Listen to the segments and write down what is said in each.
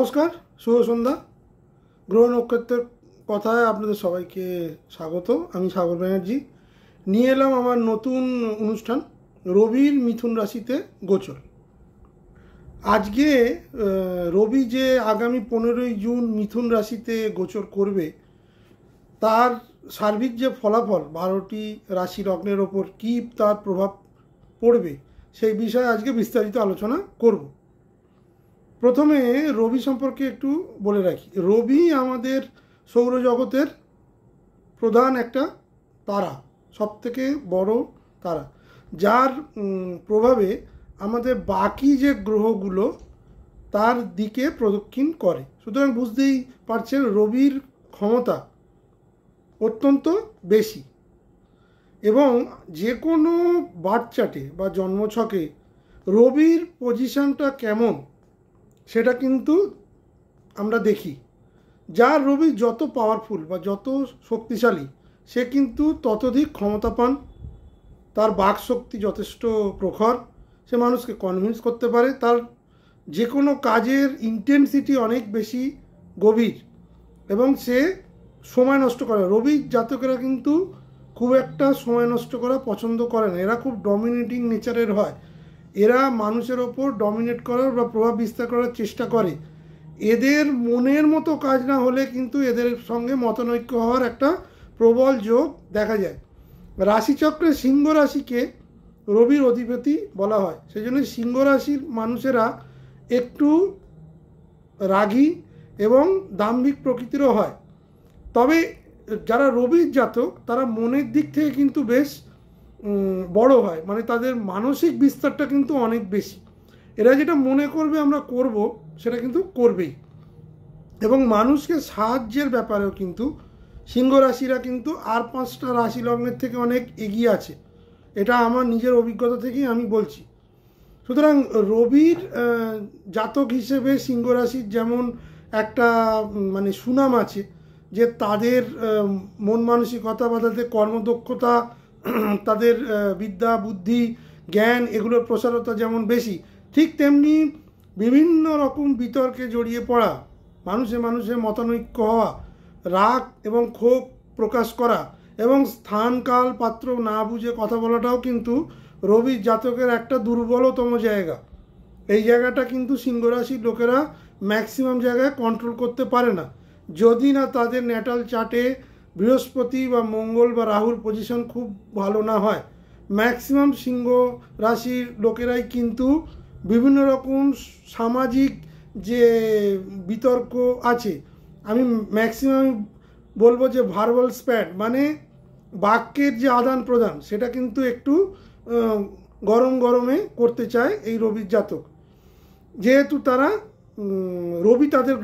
নমস্কার, শুভ সন্ধ্যা। গ্রহ নক্ষত্রের কথায় আপনাদের সবাইকে স্বাগত। আমি সাগর ব্যানার্জি নিয়ে এলাম আমার নতুন অনুষ্ঠান রবির মিথুন রাশিতে গোচর। আজকে রবি যে আগামী 15ই জুন মিথুন রাশিতে গোচর করবে, তার সার্বিক যে ফলাফল 12টি রাশি লগ্নের ওপর কী তার প্রভাব পড়বে সেই বিষয়ে আজকে বিস্তারিত আলোচনা করব। প্রথমে রবি সম্পর্কে একটু বলে রাখি। রবি আমাদের সৌরজগতের প্রধান একটা তারা, সবথেকে বড় তারা, যার প্রভাবে আমাদের বাকি যে গ্রহগুলো তার দিকে প্রদক্ষিণ করে। সুতরাং বুঝতেই পারছেন রবির ক্ষমতা অত্যন্ত বেশি, এবং যে কোনো বার্থ চার্টে বা জন্মছকে রবির পজিশনটা কেমন সেটা কিন্তু আমরা দেখি। যার রবি যত পাওয়ারফুল বা যত শক্তিশালী, সে কিন্তু ততোধিক ক্ষমতা পান, তার বাক শক্তি যথেষ্ট প্রখর, সে মানুষকে কনভিন্স করতে পারে, তার যে কোনো কাজের ইন্টেন্সিটি অনেক বেশি গভীর, এবং সে সময় নষ্ট করে। রবি জাতকেরা কিন্তু খুব একটা সময় নষ্ট করা পছন্দ করে না, এরা খুব ডমিনেটিং নেচারের হয়, এরা মানুষের ওপর ডমিনেট করার বা প্রভাব বিস্তার করার চেষ্টা করে। এদের মনের মতো কাজ না হলে কিন্তু এদের সঙ্গে মতানৈক্য হওয়ার একটা প্রবল যোগ দেখা যায়। রাশিচক্রে সিংহ রাশিকে রবির অধিপতি বলা হয়, সেই জন্য সিংহ রাশির মানুষেরা একটু রাগী এবং দাম্ভিক প্রকৃতিরও হয়। তবে যারা রবির জাতক তারা মনের দিক থেকে কিন্তু বেশ বড় হয়, মানে তাদের মানসিক বিস্তারটা কিন্তু অনেক বেশি। এরা যেটা মনে করবে আমরা করব সেটা কিন্তু করবেই, এবং মানুষকে সাহায্যের ব্যাপারেও কিন্তু সিংহ রাশিরা কিন্তু আর 5টা রাশি লগ্নের থেকে অনেক এগিয়ে আছে। এটা আমার নিজের অভিজ্ঞতা থেকেই আমি বলছি। সুতরাং রবির জাতক হিসেবে সিংহ রাশির যেমন একটা মানে সুনাম আছে যে তাদের মন মানসিকতা বা তাদের কর্মদক্ষতা, তাদের বিদ্যা বুদ্ধি জ্ঞান এগুলোর প্রসারতা যেমন বেশি, ঠিক তেমনি বিভিন্ন রকম বিতর্কে জড়িয়ে পড়া, মানুষে মানুষে মতানৈক্য হওয়া, রাগ এবং ক্ষোভ প্রকাশ করা এবং স্থান কাল পাত্র না বুঝে কথা বলাটাও কিন্তু রবির জাতকের একটা দুর্বলতম জায়গা। এই জায়গাটা কিন্তু সিংহ রাশির লোকেরা ম্যাক্সিমাম জায়গায় কন্ট্রোল করতে পারে না, যদি না তাদের ন্যাটাল চার্টে বৃহস্পতি বা মঙ্গল বা রাহুর পজিশন খুব ভালো না হয়। ম্যাক্সিমাম সিংহ রাশির লোকেরাই কিন্তু বিভিন্ন রকম সামাজিক যে বিতর্ক আছে, আমি ম্যাক্সিমাম বলবো যে ভার্বাল স্প্যাট মানে বাক্যের যে আদান প্রদান, সেটা কিন্তু একটু গরম গরমে করতে চায় এই রবির জাতক, যেহেতু তারা রবি তাদের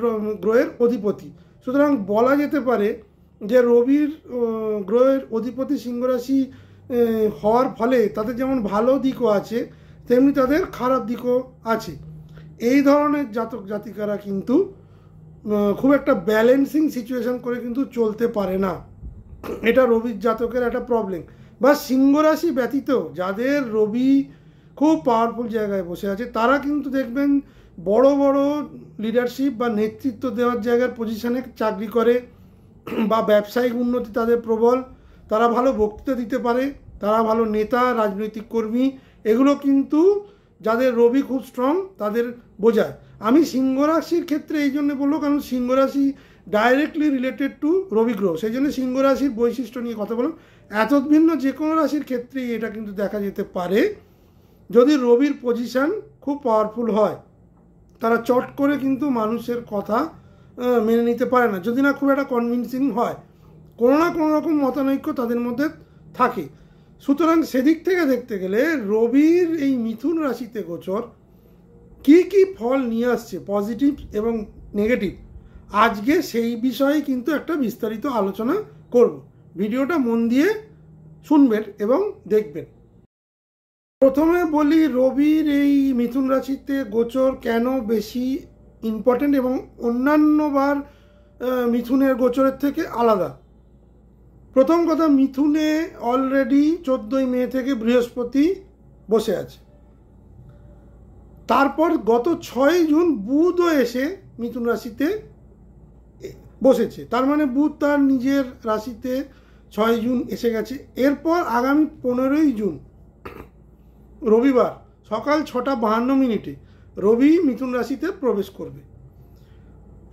গ্রহের অধিপতি। সুতরাং বলা যেতে পারে যে রবির গ্রহের অধিপতি সিংহ রাশি হওয়ার ফলে তাদের যেমন ভালো দিকও আছে, তেমনি তাদের খারাপ দিকও আছে। এই ধরনের জাতক জাতিকারা কিন্তু খুব একটা ব্যালেন্সিং সিচুয়েশন করে কিন্তু চলতে পারে না, এটা রবির জাতকের একটা প্রবলেম। বা সিংহ রাশি ব্যতীত যাদের রবি খুব পাওয়ারফুল জায়গায় বসে আছে, তারা কিন্তু দেখবেন বড় বড় লিডারশিপ বা নেতৃত্ব দেওয়ার জায়গার পজিশনে চাকরি করে, বা ব্যবসায়িক উন্নতি তাদের প্রবল, তারা ভালো বক্তৃতা দিতে পারে, তারা ভালো নেতা রাজনৈতিক কর্মী, এগুলো কিন্তু যাদের রবি খুব স্ট্রং তাদের বোঝায়। আমি সিংহ রাশির ক্ষেত্রে এই জন্য বলবো কারণ সিংহ রাশি ডাইরেক্টলি রিলেটেড টু রবি গ্রহ, সেই জন্য সিংহ রাশির বৈশিষ্ট্য নিয়ে কথা বললাম। এত ভিন্ন যে কোনো রাশির ক্ষেত্রেই এটা কিন্তু দেখা যেতে পারে, যদি রবির পজিশান খুব পাওয়ারফুল হয় তারা চট করে কিন্তু মানুষের কথা মেনে নিতে পারে না, যদি না খুব একটা কনভিন্সিং হয়, কোনো না কোনো রকম মতানৈক্য তাদের মধ্যে থাকে। সুতরাং সেদিক থেকে দেখতে গেলে রবির এই মিথুন রাশিতে গোচর কি কি ফল নিয়ে আসছে, পজিটিভ এবং নেগেটিভ, আজকে সেই বিষয়ে কিন্তু একটা বিস্তারিত আলোচনা করব। ভিডিওটা মন দিয়ে শুনবেন এবং দেখবেন। প্রথমে বলি রবির এই মিথুন রাশিতে গোচর কেন বেশি ইম্পর্টেন্ট এবং অন্যান্যবার মিথুনের গোচরের থেকে আলাদা। প্রথম কথা, মিথুনে অলরেডি 14ই মে থেকে বৃহস্পতি বসে আছে। তারপর গত 6 জুন বুধও এসে মিথুন রাশিতে বসেছে, তার মানে বুধ তার নিজের রাশিতে 6 জুন এসে গেছে। এরপর আগামী 15ই জুন রবিবার সকাল 6:52 রবি মিথুন রাশিতে প্রবেশ করবে।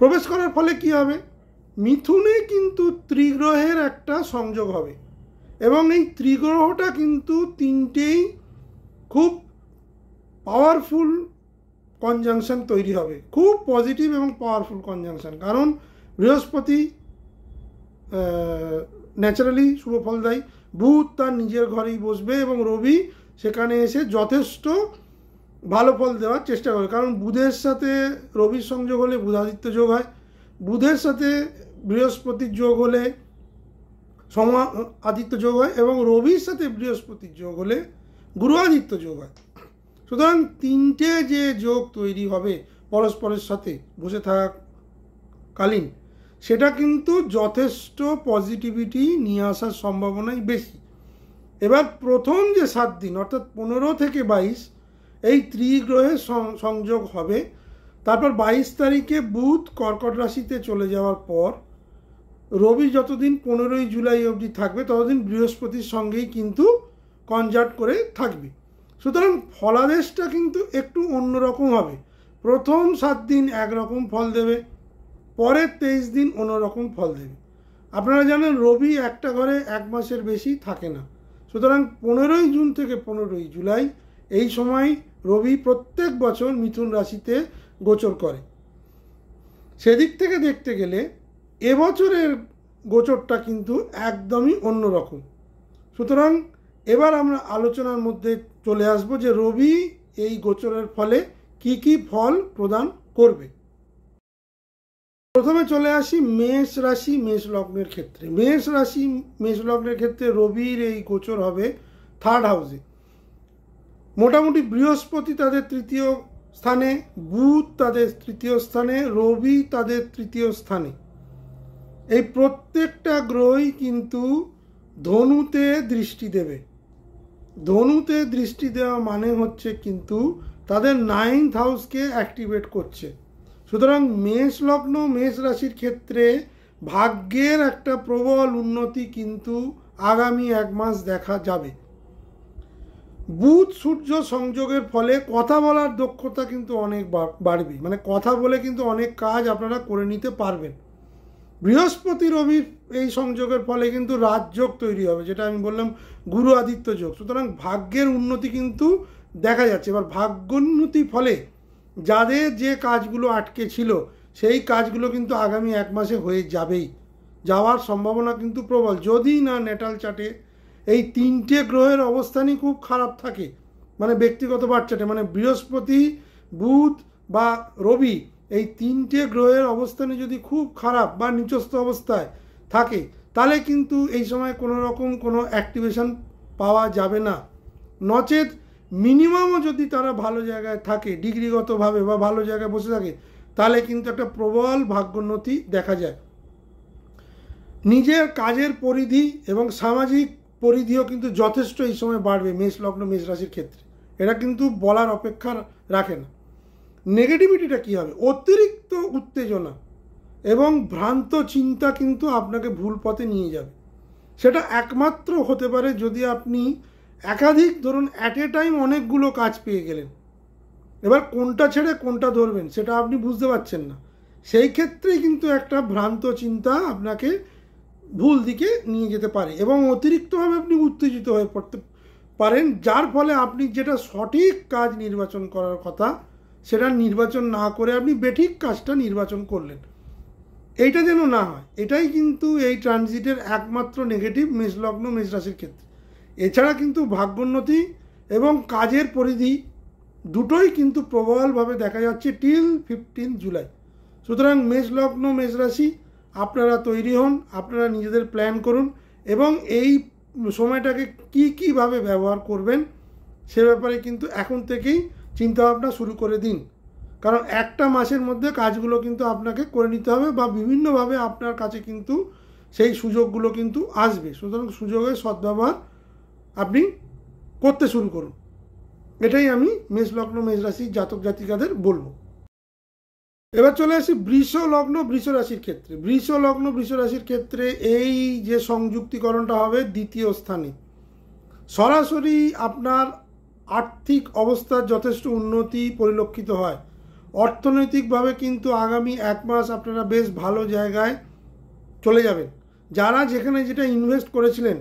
প্রবেশ করার ফলে কি হবে, মিথুনে কিন্তু ত্রিগ্রহের একটা সংযোগ হবে এবং এই ত্রিগ্রহটা কিন্তু তিনটেই খুব পাওয়ারফুল কনজাংশন তৈরি হবে, খুব পজিটিভ এবং পাওয়ারফুল কনজাংশন। কারণ বৃহস্পতি ন্যাচারালি শুভ ফল দেয়, বুধ তার নিজের ঘরেই বসবে এবং রবি সেখানে এসে যথেষ্ট ভালো ফল দেওয়ার চেষ্টা করে। কারণ বুধের সাথে রবির সংযোগ হলে বুধাদিত্য যোগ হয়, বুধের সাথে বৃহস্পতির যোগ হলে আদিত্য যোগ হয় এবং রবির সাথে বৃহস্পতির যোগ হলে গুরু আদিত্য যোগ হয়। সুতরাং তিনটে যে যোগ তৈরি হবে পরস্পরের সাথে বসে থাকাকালীন, সেটা কিন্তু যথেষ্ট পজিটিভিটি নিয়ে আসার সম্ভাবনাই বেশি। এবার প্রথম যে 7 দিন অর্থাৎ 15 থেকে 22 এই ত্রিগ্রহের সংযোগ হবে। তারপর 22 তারিখে বুধ কর্কট রাশিতে চলে যাওয়ার পর রবি যতদিন 15ই জুলাই অবধি থাকবে ততদিন বৃহস্পতির সঙ্গেই কিন্তু কনজাক্ট করে থাকবে। সুতরাং ফলাদেশটা কিন্তু একটু অন্যরকম হবে। প্রথম 7 দিন একরকম ফল দেবে, পরের 23 দিন অন্যরকম ফল দেবে। আপনারা জানেন রবি একটা ঘরে 1 মাসের বেশি থাকে না। সুতরাং 15ই জুন থেকে 15ই জুলাই এই সময় রবি প্রত্যেক বছর মিথুন রাশিতে গোচর করে। সেদিক থেকে দেখতে গেলে এবছরের গোচরটা কিন্তু একদমই অন্যরকম। সুতরাং এবার আমরা আলোচনার মধ্যে চলে আসব যে রবি এই গোচরের ফলে কি কি ফল প্রদান করবে। প্রথমে চলে আসি মেষ রাশি মেষ লগ্নের ক্ষেত্রে। মেষ রাশি মেষ লগ্নের ক্ষেত্রে রবির এই গোচর হবে 3rd হাউসে। মোটামুটি বৃহস্পতি তাদের 3য় স্থানে, বুধ তাদের 3য় স্থানে, রবি তাদের 3য় স্থানে। এই প্রত্যেকটা গ্রহই কিন্তু ধনুতে দৃষ্টি দেবে। ধনুতে দৃষ্টি দেওয়া মানে হচ্ছে কিন্তু তাদের 9th হাউসকে অ্যাক্টিভেট করছে। সুতরাং মেষ লগ্ন মেষ রাশির ক্ষেত্রে ভাগ্যের একটা প্রবল উন্নতি কিন্তু আগামী 1 মাস দেখা যাবে। বুধ সূর্য সংযোগের ফলে কথা বলার দক্ষতা কিন্তু অনেক বাড়বে, মানে কথা বলে কিন্তু অনেক কাজ আপনারা করে নিতে পারবেন। বৃহস্পতি রবির এই সংযোগের ফলে কিন্তু রাজযোগ তৈরি হবে, যেটা আমি বললাম গুরু আদিত্য যোগ। সুতরাং ভাগ্যের উন্নতি কিন্তু দেখা যাচ্ছে। এবার ভাগ্যোন্নতি ফলে যাদের যে কাজগুলো আটকে ছিল সেই কাজগুলো কিন্তু আগামী 1 মাসে হয়ে যাবেই, যাওয়ার সম্ভাবনা কিন্তু প্রবল। যদি না নেটাল চার্টে এই 3টে গ্রহের অবস্থানই খুব খারাপ থাকে, মানে ব্যক্তিগত বার্চাটে, মানে বৃহস্পতি বুধ বা রবি এই 3টে গ্রহের অবস্থানে যদি খুব খারাপ বা নিচস্থ অবস্থায় থাকে, তাহলে কিন্তু এই সময় কোনো রকম কোনো অ্যাক্টিভেশন পাওয়া যাবে না। নচেত মিনিমামও যদি তারা ভালো জায়গায় থাকে ডিগ্রিগতভাবে বা ভালো জায়গায় বসে থাকে, তাহলে কিন্তু একটা প্রবল ভাগ্যোন্নতি দেখা যায়। নিজের কাজের পরিধি এবং সামাজিক পরিধিও কিন্তু যথেষ্ট এই সময় বাড়বে মেষ লগ্ন মেষ রাশির ক্ষেত্রে। এটা কিন্তু বলার অপেক্ষা রাখে না। নেগেটিভিটিটা কী হবে, অতিরিক্ত উত্তেজনা এবং ভ্রান্ত চিন্তা কিন্তু আপনাকে ভুল পথে নিয়ে যাবে। সেটা একমাত্র হতে পারে যদি আপনি একাধিক, ধরুন অ্যাট এ টাইম অনেকগুলো কাজ পেয়ে গেলেন, এবার কোনটা ছেড়ে কোনটা ধরবেন সেটা আপনি বুঝতে পারছেন না। সেই ক্ষেত্রেই কিন্তু একটা ভ্রান্ত চিন্তা আপনাকে ভুল দিকে নিয়ে যেতে পারে এবং অতিরিক্তভাবে আপনি উত্তেজিত হয়ে পড়তে পারেন, যার ফলে আপনি যেটা সঠিক কাজ নির্বাচন করার কথা সেটা নির্বাচন না করে আপনি বেঠিক কাজটা নির্বাচন করলেন। এইটা যেন না হয়, এটাই কিন্তু এই ট্রানজিটের একমাত্র নেগেটিভ মেষ লগ্ন মেষ রাশির ক্ষেত্রে। এছাড়া কিন্তু ভাগ্যোন্নতি এবং কাজের পরিধি দুটোই কিন্তু প্রবলভাবে দেখা যাচ্ছে টিল 15 জুলাই। সুতরাং মেষ লগ্ন মেষ রাশি আপনারা তৈরি হন, আপনারা নিজেদের প্ল্যান করুন এবং এই সময়টাকে কীভাবে ব্যবহার করবেন সে ব্যাপারে কিন্তু এখন থেকেই চিন্তাভাবনা শুরু করে দিন। কারণ একটা মাসের মধ্যে কাজগুলো কিন্তু আপনাকে করে নিতে হবে বা বিভিন্নভাবে আপনার কাছে কিন্তু সেই সুযোগগুলো কিন্তু আসবে। সুতরাং সুযোগের সদ্ব্যবহার আপনি করতে শুরু করুন। এটাই আমি মেষ লগ্ন মেষ রাশির জাতক জাতিকাদের বলবো। এবার চলে আসি বৃষ লগ্ন বৃষ রাশির ক্ষেত্রে। বৃষ লগ্ন বৃষ রাশির ক্ষেত্রে এই যে সংযুক্তিকরণটা হবে দ্বিতীয় স্থানে, সরাসরি আপনার আর্থিক অবস্থার যথেষ্ট উন্নতি পরিলক্ষিত হয়। অর্থনৈতিকভাবে কিন্তু আগামী 1 মাস আপনারা বেশ ভালো জায়গায় চলে যাবেন। যারা যেখানে যেটা ইনভেস্ট করেছিলেন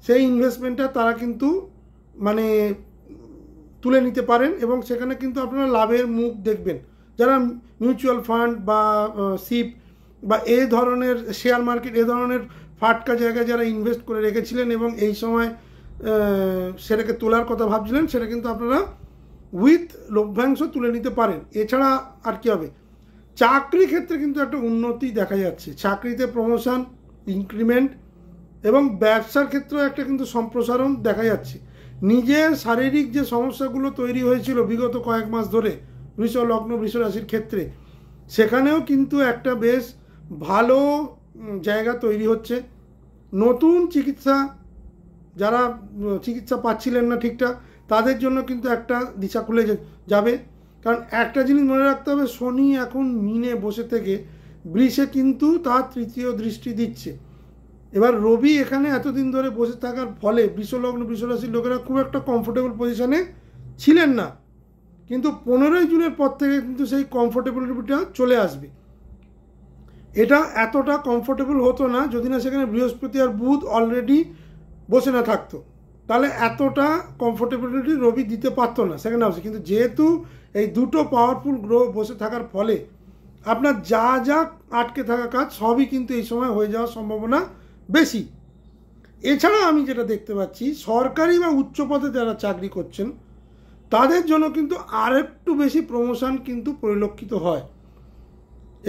সেই ইনভেস্টমেন্টটা তারা কিন্তু মানে তুলে নিতে পারেন এবং সেখানে কিন্তু আপনারা লাভের মুখ দেখবেন। যারা মিউচুয়াল ফান্ড বা সিপ বা এই ধরনের শেয়ার মার্কেট এ ধরনের ফাটকা জায়গায় যারা ইনভেস্ট করে রেখেছিলেন এবং এই সময় সেটাকে তোলার কথা ভাবছিলেন, সেটা কিন্তু আপনারা উইথ লভ্যাংশ তুলে নিতে পারেন। এছাড়া আর কি হবে, চাকরি ক্ষেত্রে কিন্তু একটা উন্নতি দেখা যাচ্ছে। চাকরিতে প্রমোশন, ইনক্রিমেন্ট এবং ব্যবসার ক্ষেত্রেও একটা কিন্তু সম্প্রসারণ দেখা যাচ্ছে। নিজের শারীরিক যে সমস্যাগুলো তৈরি হয়েছিল বিগত কয়েক মাস ধরে বৃষ লগ্ন বৃষ রাশির ক্ষেত্রে, সেখানেও কিন্তু একটা বেশ ভালো জায়গা তৈরি হচ্ছে। নতুন চিকিৎসা, যারা চিকিৎসা পাচ্ছিলেন না ঠিকঠাক, তাদের জন্য কিন্তু একটা দিশা খুলে যাবে। কারণ একটা জিনিস মনে রাখতে হবে, শনি এখন মিনে বসে থেকে বৃষে কিন্তু তার তৃতীয় দৃষ্টি দিচ্ছে। এবার রবি এখানে এতদিন ধরে বসে থাকার ফলে বৃষলগ্ন বৃষরাশির লোকেরা খুব একটা কমফোর্টেবল পজিশনে ছিলেন না, কিন্তু 15ই জুনের পর থেকে কিন্তু সেই কমফোর্টেবিলিটিটা চলে আসবে। এটা এতটা কমফোর্টেবল হতো না যদি না সেখানে বৃহস্পতি আর বুধ অলরেডি বসে না থাকতো, তাহলে এতটা কমফোর্টেবিলিটি রবি দিতে পারতো না সেকেন্ড হাউসে। কিন্তু যেহেতু এই দুটো পাওয়ারফুল গ্রহ বসে থাকার ফলে আপনার যা যা আটকে থাকা কাজ সবই কিন্তু এই সময় হয়ে যাওয়ার সম্ভাবনা বেশি। এছাড়া আমি যেটা দেখতে পাচ্ছি, সরকারি বা উচ্চ পদে যারা চাকরি করছেন তাদের জন্য কিন্তু আরেকটু বেশি প্রমোশন কিন্তু পরিলক্ষিত হয়।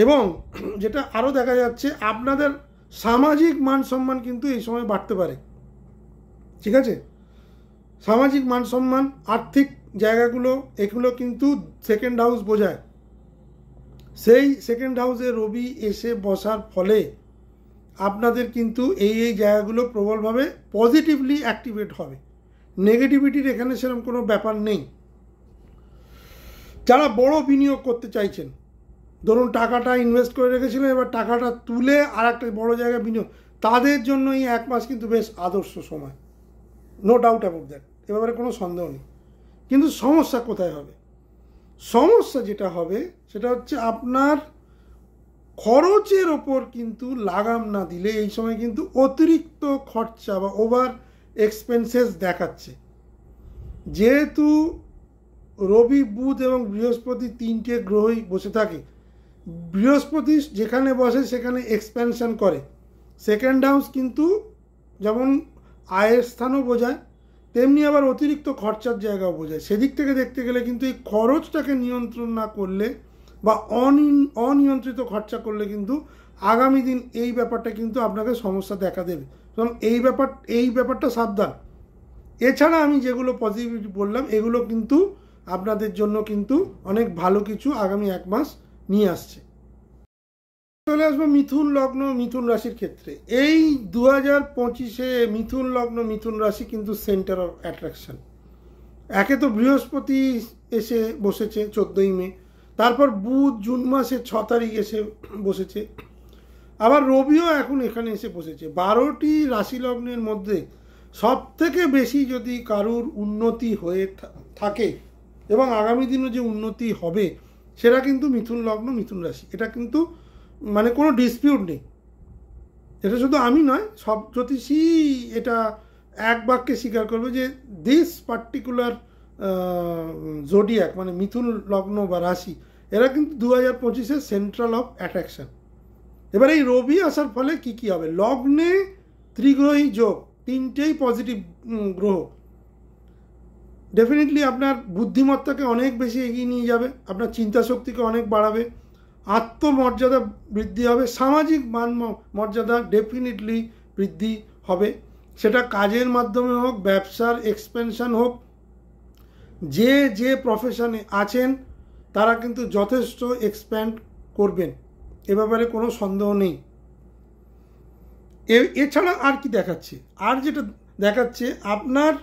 এবং যেটা আরও দেখা যাচ্ছে, আপনাদের সামাজিক মান সম্মান কিন্তু এই সময় বাড়তে পারে। ঠিক আছে, সামাজিক মান সম্মান, আর্থিক জায়গাগুলো, এগুলো কিন্তু সেকেন্ড হাউস বোঝায়। সেই সেকেন্ড হাউসে রবি এসে বসার ফলে আপনাদের কিন্তু এই জায়গাগুলো প্রবলভাবে পজিটিভলি অ্যাক্টিভেট হবে। নেগেটিভিটির এখানে সেরকম কোনো ব্যাপার নেই। যারা বড় বিনিয়োগ করতে চাইছেন, ধরুন টাকাটা ইনভেস্ট করে রেখেছিলেন, এবার টাকাটা তুলে আর একটা বড়ো জায়গায় বিনিয়োগ, তাদের জন্য এই 1 মাস কিন্তু বেশ আদর্শ সময়, নো ডাউট অ্যাবাউট দ্যাট, এ ব্যাপারে কোনো সন্দেহ নেই। কিন্তু সমস্যা কোথায় হবে? সমস্যা যেটা হবে সেটা হচ্ছে আপনার খরচের ওপর কিন্তু লাগাম না দিলে এই সময় কিন্তু অতিরিক্ত খরচা বা ওভার এক্সপেন্সেস দেখাচ্ছে। যেহেতু রবি, বুধ এবং বৃহস্পতি 3টে গ্রহই বসে থাকে, বৃহস্পতি যেখানে বসে সেখানে এক্সপ্যানশন করে। সেকেন্ড হাউস কিন্তু যেমন আয়ের স্থানও বোঝায়, তেমনি আবার অতিরিক্ত খরচার জায়গাও বোঝায়। সেদিক থেকে দেখতে গেলে কিন্তু এই খরচটাকে নিয়ন্ত্রণ না করলে বা অনিয়ন্ত্রিত খরচা করলে কিন্তু আগামী দিন এই ব্যাপারটা কিন্তু আপনাকে সমস্যা দেখা দেবে। কারণ এই ব্যাপারটা সাবধান। এছাড়া আমি যেগুলো পজিটিভিটি বললাম এগুলো কিন্তু আপনাদের জন্য কিন্তু অনেক ভালো কিছু আগামী 1 মাস নিয়ে আসছে। চলে আসবো মিথুন লগ্ন মিথুন রাশির ক্ষেত্রে। এই 2025-এ মিথুন লগ্ন মিথুন রাশি কিন্তু সেন্টার অফ অ্যাট্রাকশন। একে তো বৃহস্পতি এসে বসেছে 14ই মে, তারপর বুধ জুন মাসের 6 তারিখ এসে বসেছে, আবার রবিও এখন এখানে এসে বসেছে। 12টি রাশি লগ্নের মধ্যে সব থেকে বেশি যদি কারুর উন্নতি হয়ে থাকে এবং আগামী দিনে যে উন্নতি হবে সেটা কিন্তু মিথুন লগ্ন মিথুন রাশি। এটা কিন্তু মানে কোনো ডিসপিউট নেই। এটা শুধু আমি নয়, সব জ্যোতিষী এটা এক বাক্যে স্বীকার করবে যে দিস পার্টিকুলার জোডিয়াক মানে মিথুন লগ্ন বা রাশি, এরা কিন্তু 2025-এর সেন্ট্রাল অফ অ্যাট্রাকশন। এবার এই রবি আসার ফলে কি হবে, লগ্নে ত্রিগ্রহী যোগ, 3টেই পজিটিভ গ্রহ, ডেফিনেটলি আপনার বুদ্ধিমত্তাকে অনেক বেশি এগিয়ে নিয়ে যাবে, আপনার চিন্তা শক্তিকে অনেক বাড়াবে, আত্মমর্যাদা বৃদ্ধি হবে, সামাজিক মান মর্যাদা ডেফিনেটলি বৃদ্ধি হবে। সেটা কাজের মাধ্যমে হোক, ব্যবসার এক্সপেনশন হোক, যে প্রফেশনে আছেন তারা কিন্তু যথেষ্ট এক্সপ্যান্ড করবেন, এ ব্যাপারে কোনো সন্দেহ নেই। এছাড়া আর কি দেখাচ্ছে, আর যেটা দেখাচ্ছে আপনার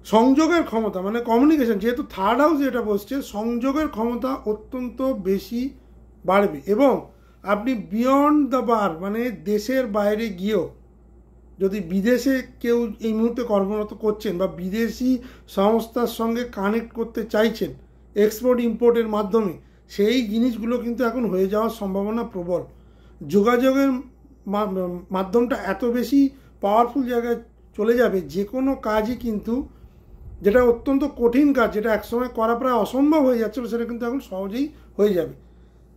সংযোগের ক্ষমতা মানে কমিউনিকেশন, যেহেতু থার্ড হাউস এটা বসছে, সংযোগের ক্ষমতা অত্যন্ত বেশি বাড়বে। এবং আপনি বিয়ন্ড দ্য বার মানে দেশের বাইরে গিয়েও যদি বিদেশে কেউ এই মুহূর্তে কর্মরত করছেন বা বিদেশি সংস্থার সঙ্গে কানেক্ট করতে চাইছেন এক্সপোর্ট ইম্পোর্টের মাধ্যমে, সেই জিনিসগুলো কিন্তু এখন হয়ে যাওয়ার সম্ভাবনা প্রবল। যোগাযোগের মাধ্যমটা এত বেশি পাওয়ারফুল জায়গায় চলে যাবে, যে কোনো কাজই কিন্তু যেটা অত্যন্ত কঠিন কাজ, যেটা একসময় করা প্রায় অসম্ভব হয়ে যাচ্ছিল, সেটা কিন্তু এখন সহজেই হয়ে যাবে,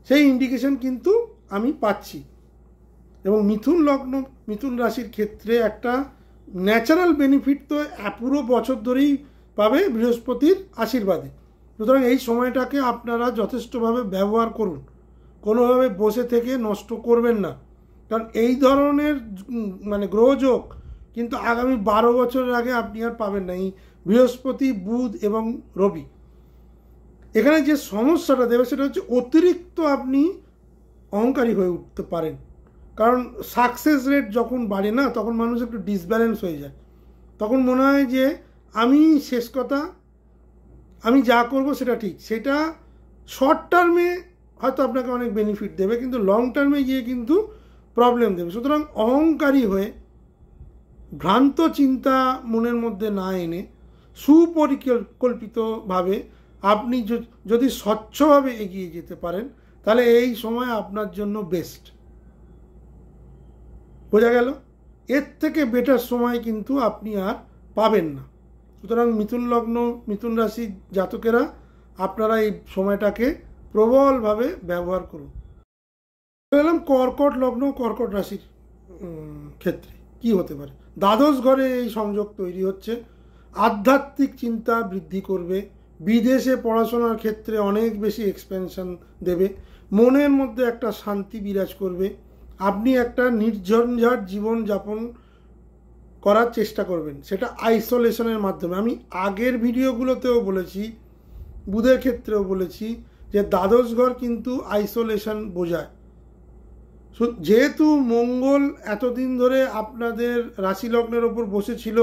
সেই ইন্ডিকেশন কিন্তু আমি পাচ্ছি। এবং মিথুন লগ্ন মিথুন রাশির ক্ষেত্রে একটা ন্যাচারাল বেনিফিট তো পুরো বছর ধরেই পাবে বৃহস্পতির আশীর্বাদে। সুতরাং এই সময়টাকে আপনারা যথেষ্টভাবে ব্যবহার করুন, কোনোভাবে বসে থেকে নষ্ট করবেন না। কারণ এই ধরনের মানে গ্রহযোগ কিন্তু আগামী 12 বছরের আগে আপনি আর পাবেন না। এই বৃহস্পতি, বুধ এবং রবি এখানে যে সমস্যাটা দেবে সেটা হচ্ছে অতিরিক্ত আপনি অহংকারী হয়ে উঠতে পারেন। কারণ সাকসেস রেট যখন বাড়ে না, তখন মানুষ একটু ডিসব্যালেন্স হয়ে যায়। তখন মনে হয় যে আমি শেষ কথা, আমি যা করব সেটা ঠিক। সেটা শর্ট টার্মে হয়তো আপনাকে অনেক বেনিফিট দেবে, কিন্তু লং টার্মে গিয়ে কিন্তু প্রবলেম দেবে। সুতরাং অহংকারী হয়ে ভ্রান্ত চিন্তা মনের মধ্যে না এনে সুপরিকল্পিতভাবে আপনি যদি স্বচ্ছভাবে এগিয়ে যেতে পারেন, তাহলে এই সময় আপনার জন্য বেস্ট। বোঝা গেল? এর থেকে বেটার সময় কিন্তু আপনি আর পাবেন না। সুতরাং মিথুন লগ্ন মিথুন রাশির জাতকেরা আপনারা এই সময়টাকে প্রবলভাবে ব্যবহার করুন। এলাম কর্কট লগ্ন কর্কট রাশির ক্ষেত্রে কি হতে পারে। দ্বাদশ ঘরে এই সংযোগ তৈরি হচ্ছে, আধ্যাত্মিক চিন্তা বৃদ্ধি করবে, বিদেশে পড়াশোনার ক্ষেত্রে অনেক বেশি এক্সপেনশন দেবে, মনের মধ্যে একটা শান্তি বিরাজ করবে, আপনি একটা নির্ঝঞ্ঝাট জীবনযাপন করার চেষ্টা করবেন, সেটা আইসোলেশনের মাধ্যমে। আমি আগের ভিডিওগুলোতেও বলেছি, বুধের ক্ষেত্রেও বলেছি যে দ্বাদশ ঘর কিন্তু আইসোলেশন বোঝায়। যেহেতু মঙ্গল এতদিন ধরে আপনাদের রাশি লগ্নের ওপর বসেছিল,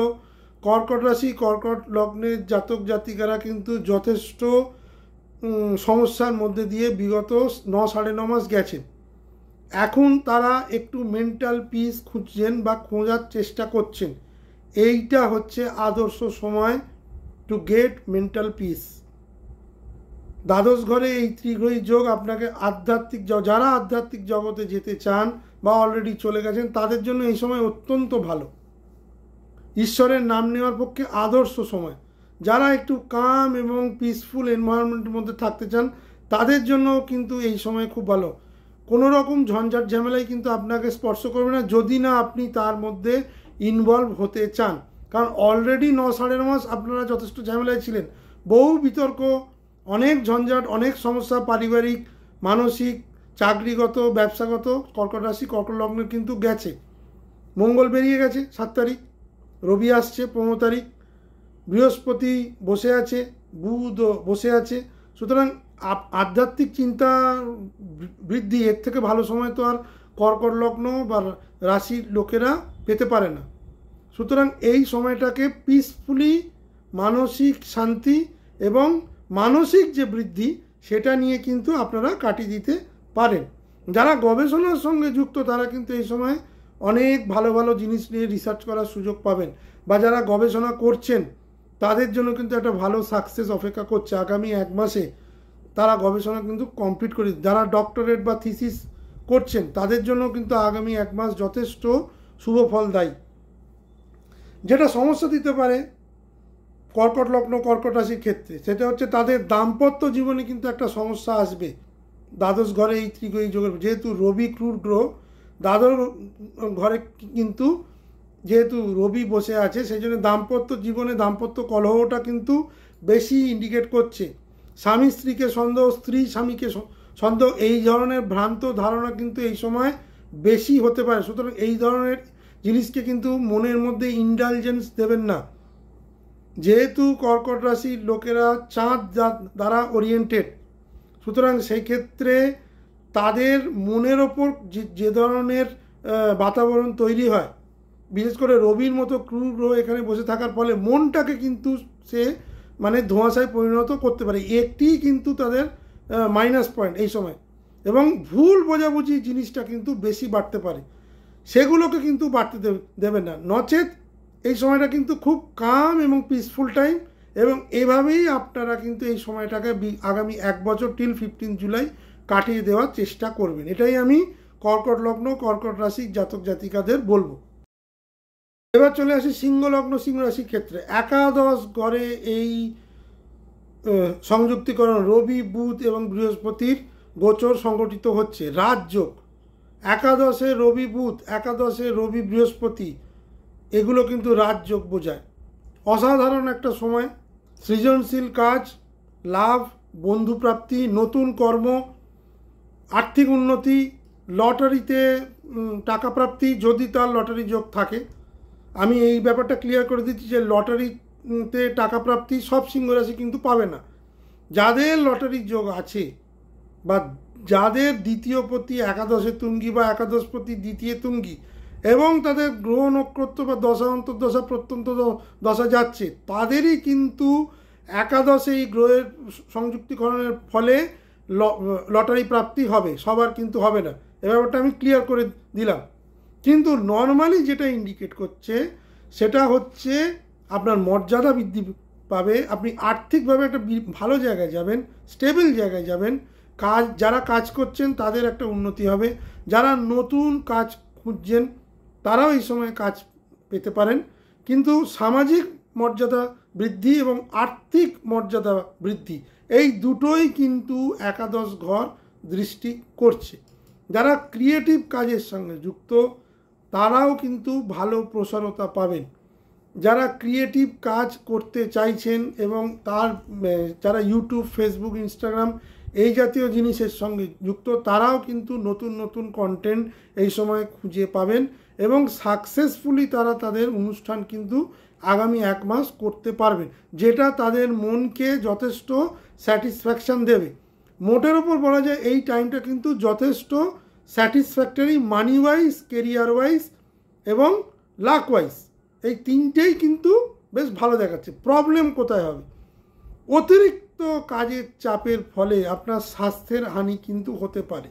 কর্কট রাশি কর্কট লগ্নের জাতক জাতিকারা কিন্তু যথেষ্ট সমস্যার মধ্যে দিয়ে বিগত 9-9.5 মাস গেছেন। এখন তারা একটু মেন্টাল পিস খুঁজছেন বা খোঁজার চেষ্টা করছেন। এইটা হচ্ছে আদর্শ সময় টু গেট মেন্টাল পিস। দ্বাদশ ঘরে এই ত্রিগ্রহী যোগ আপনাকে আধ্যাত্মিক, যারা আধ্যাত্মিক জগতে যেতে চান বা অলরেডি চলে গেছেন, তাদের জন্য এই সময় অত্যন্ত ভালো। ঈশ্বরের নাম নেওয়ার পক্ষে আদর্শ সময়। যারা একটু কাম এবং পিসফুল এনভায়রনমেন্টের মধ্যে থাকতে চান, তাদের জন্য কিন্তু এই সময় খুব ভালো। কোনো রকম ঝঞ্ঝাট ঝামেলাই কিন্তু আপনাকে স্পর্শ করবে না, যদি না আপনি তার মধ্যে ইনভলভ হতে চান। কারণ অলরেডি 9-9.5 মাস আপনারা যথেষ্ট ঝামেলায় ছিলেন, বহু বিতর্ক, অনেক ঝঞ্ঝাট, অনেক সমস্যা, পারিবারিক, মানসিক, চাকরিগত, ব্যবসাগত। কর্কট রাশি কর্কট লগ্নের কিন্তু গেছে। মঙ্গল বেরিয়ে গেছে 7 তারিখ, রবি আসছে 15 তারিখ, বৃহস্পতি বসে আছে, বুধও বসে আছে। সুতরাং আধ্যাত্মিক চিন্তা বৃদ্ধি, এর থেকে ভালো সময় তো আর কর্কট লগ্ন বা রাশির লোকেরা পেতে পারে না। সুতরাং এই সময়টাকে পিসফুলি মানসিক শান্তি এবং মানসিক যে বৃদ্ধি, সেটা নিয়ে কিন্তু আপনারা কাটিয়ে দিতে পারেন। যারা গবেষণার সঙ্গে যুক্ত, তারা কিন্তু এই সময় অনেক ভালো ভালো জিনিস নিয়ে রিসার্চ করার সুযোগ পাবেন, বা যারা গবেষণা করছেন তাদের জন্য কিন্তু একটা ভালো সাকসেস অপেক্ষা করছে। আগামী 1 মাসে তারা গবেষণা কিন্তু কমপ্লিট করে, যারা ডক্টরেট বা থিসিস করছেন তাদের জন্য কিন্তু আগামী 1 মাস যথেষ্ট শুভ ফলদায়ী। যেটা সমস্যা দিতে পারে কর্কট লগ্ন কর্কট রাশির ক্ষেত্রে, সেটা হচ্ছে তাদের দাম্পত্য জীবনে কিন্তু একটা সমস্যা আসবে। দ্বাদশ ঘরে এই ত্রিগ্রহী যোগের, যেহেতু রবি ক্রূর গ্রহ, দ্বাদশ ঘরে কিন্তু যেহেতু রবি বসে আছে, সেই জন্য দাম্পত্য জীবনে দাম্পত্য কলহটা কিন্তু বেশি ইন্ডিকেট করছে। স্বামী স্ত্রীকে সন্দেহ, স্ত্রী স্বামীকে সন্দেহ, এই ধরনের ভ্রান্ত ধারণা কিন্তু এই সময় বেশি হতে পারে। সুতরাং এই ধরনের জিনিসকে কিন্তু মনের মধ্যে ইন্ডালজেন্স দেবেন না। যেহেতু কর্কট রাশির লোকেরা চাঁদ দ্বারা ওরিয়েন্টেড, সুতরাং সেই ক্ষেত্রে তাদের মনের ওপর যে ধরনের বাতাবরণ তৈরি হয়, বিশেষ করে রবির মতো ক্রুর গ্রহ এখানে বসে থাকার ফলে মনটাকে কিন্তু সে মানে ধোঁয়াশায় পরিণত করতে পারে, একটিই কিন্তু তাদের মাইনাস পয়েন্ট এই সময়। এবং ভুল বোঝাবুঝি জিনিসটা কিন্তু বেশি বাড়তে পারে, সেগুলোকে কিন্তু বাড়তে দেবেন না, নচেত এই সময়টা কিন্তু খুব কাম এবং পিসফুল টাইম। এবং এভাবেই আপনারা কিন্তু এই সময়টাকে আগামী 1 বছর টিল 15 জুলাই কাটিয়ে দেওয়ার চেষ্টা করবেন, এটাই আমি কর্কট লগ্ন কর্কট রাশির জাতক জাতিকাদের বলবো। এবার চলে আসি সিংহ লগ্ন সিংহ রাশির ক্ষেত্রে। একাদশ ঘরে এই সংযুক্তিকরণ রবি বুধ এবং বৃহস্পতির গোচর সংগঠিত হচ্ছে, রাজযোগ। একাদশে রবি বুধ, একাদশে রবি বৃহস্পতি, এগুলো কিন্তু রাজযোগ বোঝায়। অসাধারণ একটা সময়, সৃজনশীল কাজ, লাভ, বন্ধুপ্রাপ্তি, নতুন কর্ম, আর্থিক উন্নতি, লটারিতে টাকা প্রাপ্তি যদি তার লটারি যোগ থাকে। আমি এই ব্যাপারটা ক্লিয়ার করে দিচ্ছি যে লটারিতে টাকা প্রাপ্তি সব সিংহ রাশি কিন্তু পাবে না। যাদের লটারির যোগ আছে বা যাদের দ্বিতীয় পতি একাদশে তুঙ্গি বা একাদশপতি দ্বিতীয় তুঙ্গি এবং তাদের গ্রহ নক্ষত্র বা দশা অন্তর্দশা প্রত্যন্ত দশা যাচ্ছে, তাদেরই কিন্তু একাদশে এই গ্রহের সংযুক্তিকরণের ফলে লটারি প্রাপ্তি হবে, সবার কিন্তু হবে না। এ ব্যাপারটা আমি ক্লিয়ার করে দিলাম। কিন্তু নর্মালি যেটা ইন্ডিকেট করছে সেটা হচ্ছে আপনার মর্যাদা বৃদ্ধি পাবে, আপনি আর্থিকভাবে একটা ভালো জায়গায় যাবেন, স্টেবল জায়গায় যাবেন, যারা কাজ করছেন তাদের একটা উন্নতি হবে, যারা নতুন কাজ খুঁজছেন তারাও এই সময় কাজ পেতে পারেন। কিন্তু সামাজিক মর্যাদা বৃদ্ধি এবং আর্থিক মর্যাদা বৃদ্ধি এই দুটোই কিন্তু একাদশ ঘর দৃষ্টি করছে। যারা ক্রিয়েটিভ কাজের সঙ্গে যুক্ত তারাও কিন্তু ভালো প্রসারতা পাবেন। যারা ক্রিয়েটিভ কাজ করতে চাইছেন এবং যারা ইউটিউব ফেসবুক ইনস্টাগ্রাম এই জাতীয় জিনিসের সঙ্গে যুক্ত তারাও কিন্তু নতুন নতুন কন্টেন্ট এই সময় খুঁজে পাবেন এবং সাকসেসফুলি তারা তাদের অনুষ্ঠান কিন্তু আগামী 1 মাস করতে পারবেন, যেটা তাদের মনকে যথেষ্ট স্যাটিসফ্যাকশান দেবে। মোটের ওপর বলা যায় এই টাইমটা কিন্তু যথেষ্ট স্যাটিসফ্যাক্টরি, মানি ওয়াইজ, কেরিয়ার ওয়াইজ এবং লাক ওয়াইজ, এই তিনটেই কিন্তু বেশ ভালো দেখাচ্ছে। প্রবলেম কোথায় হবে? অতিরিক্ত কাজের চাপের ফলে আপনার স্বাস্থ্যের হানি কিন্তু হতে পারে।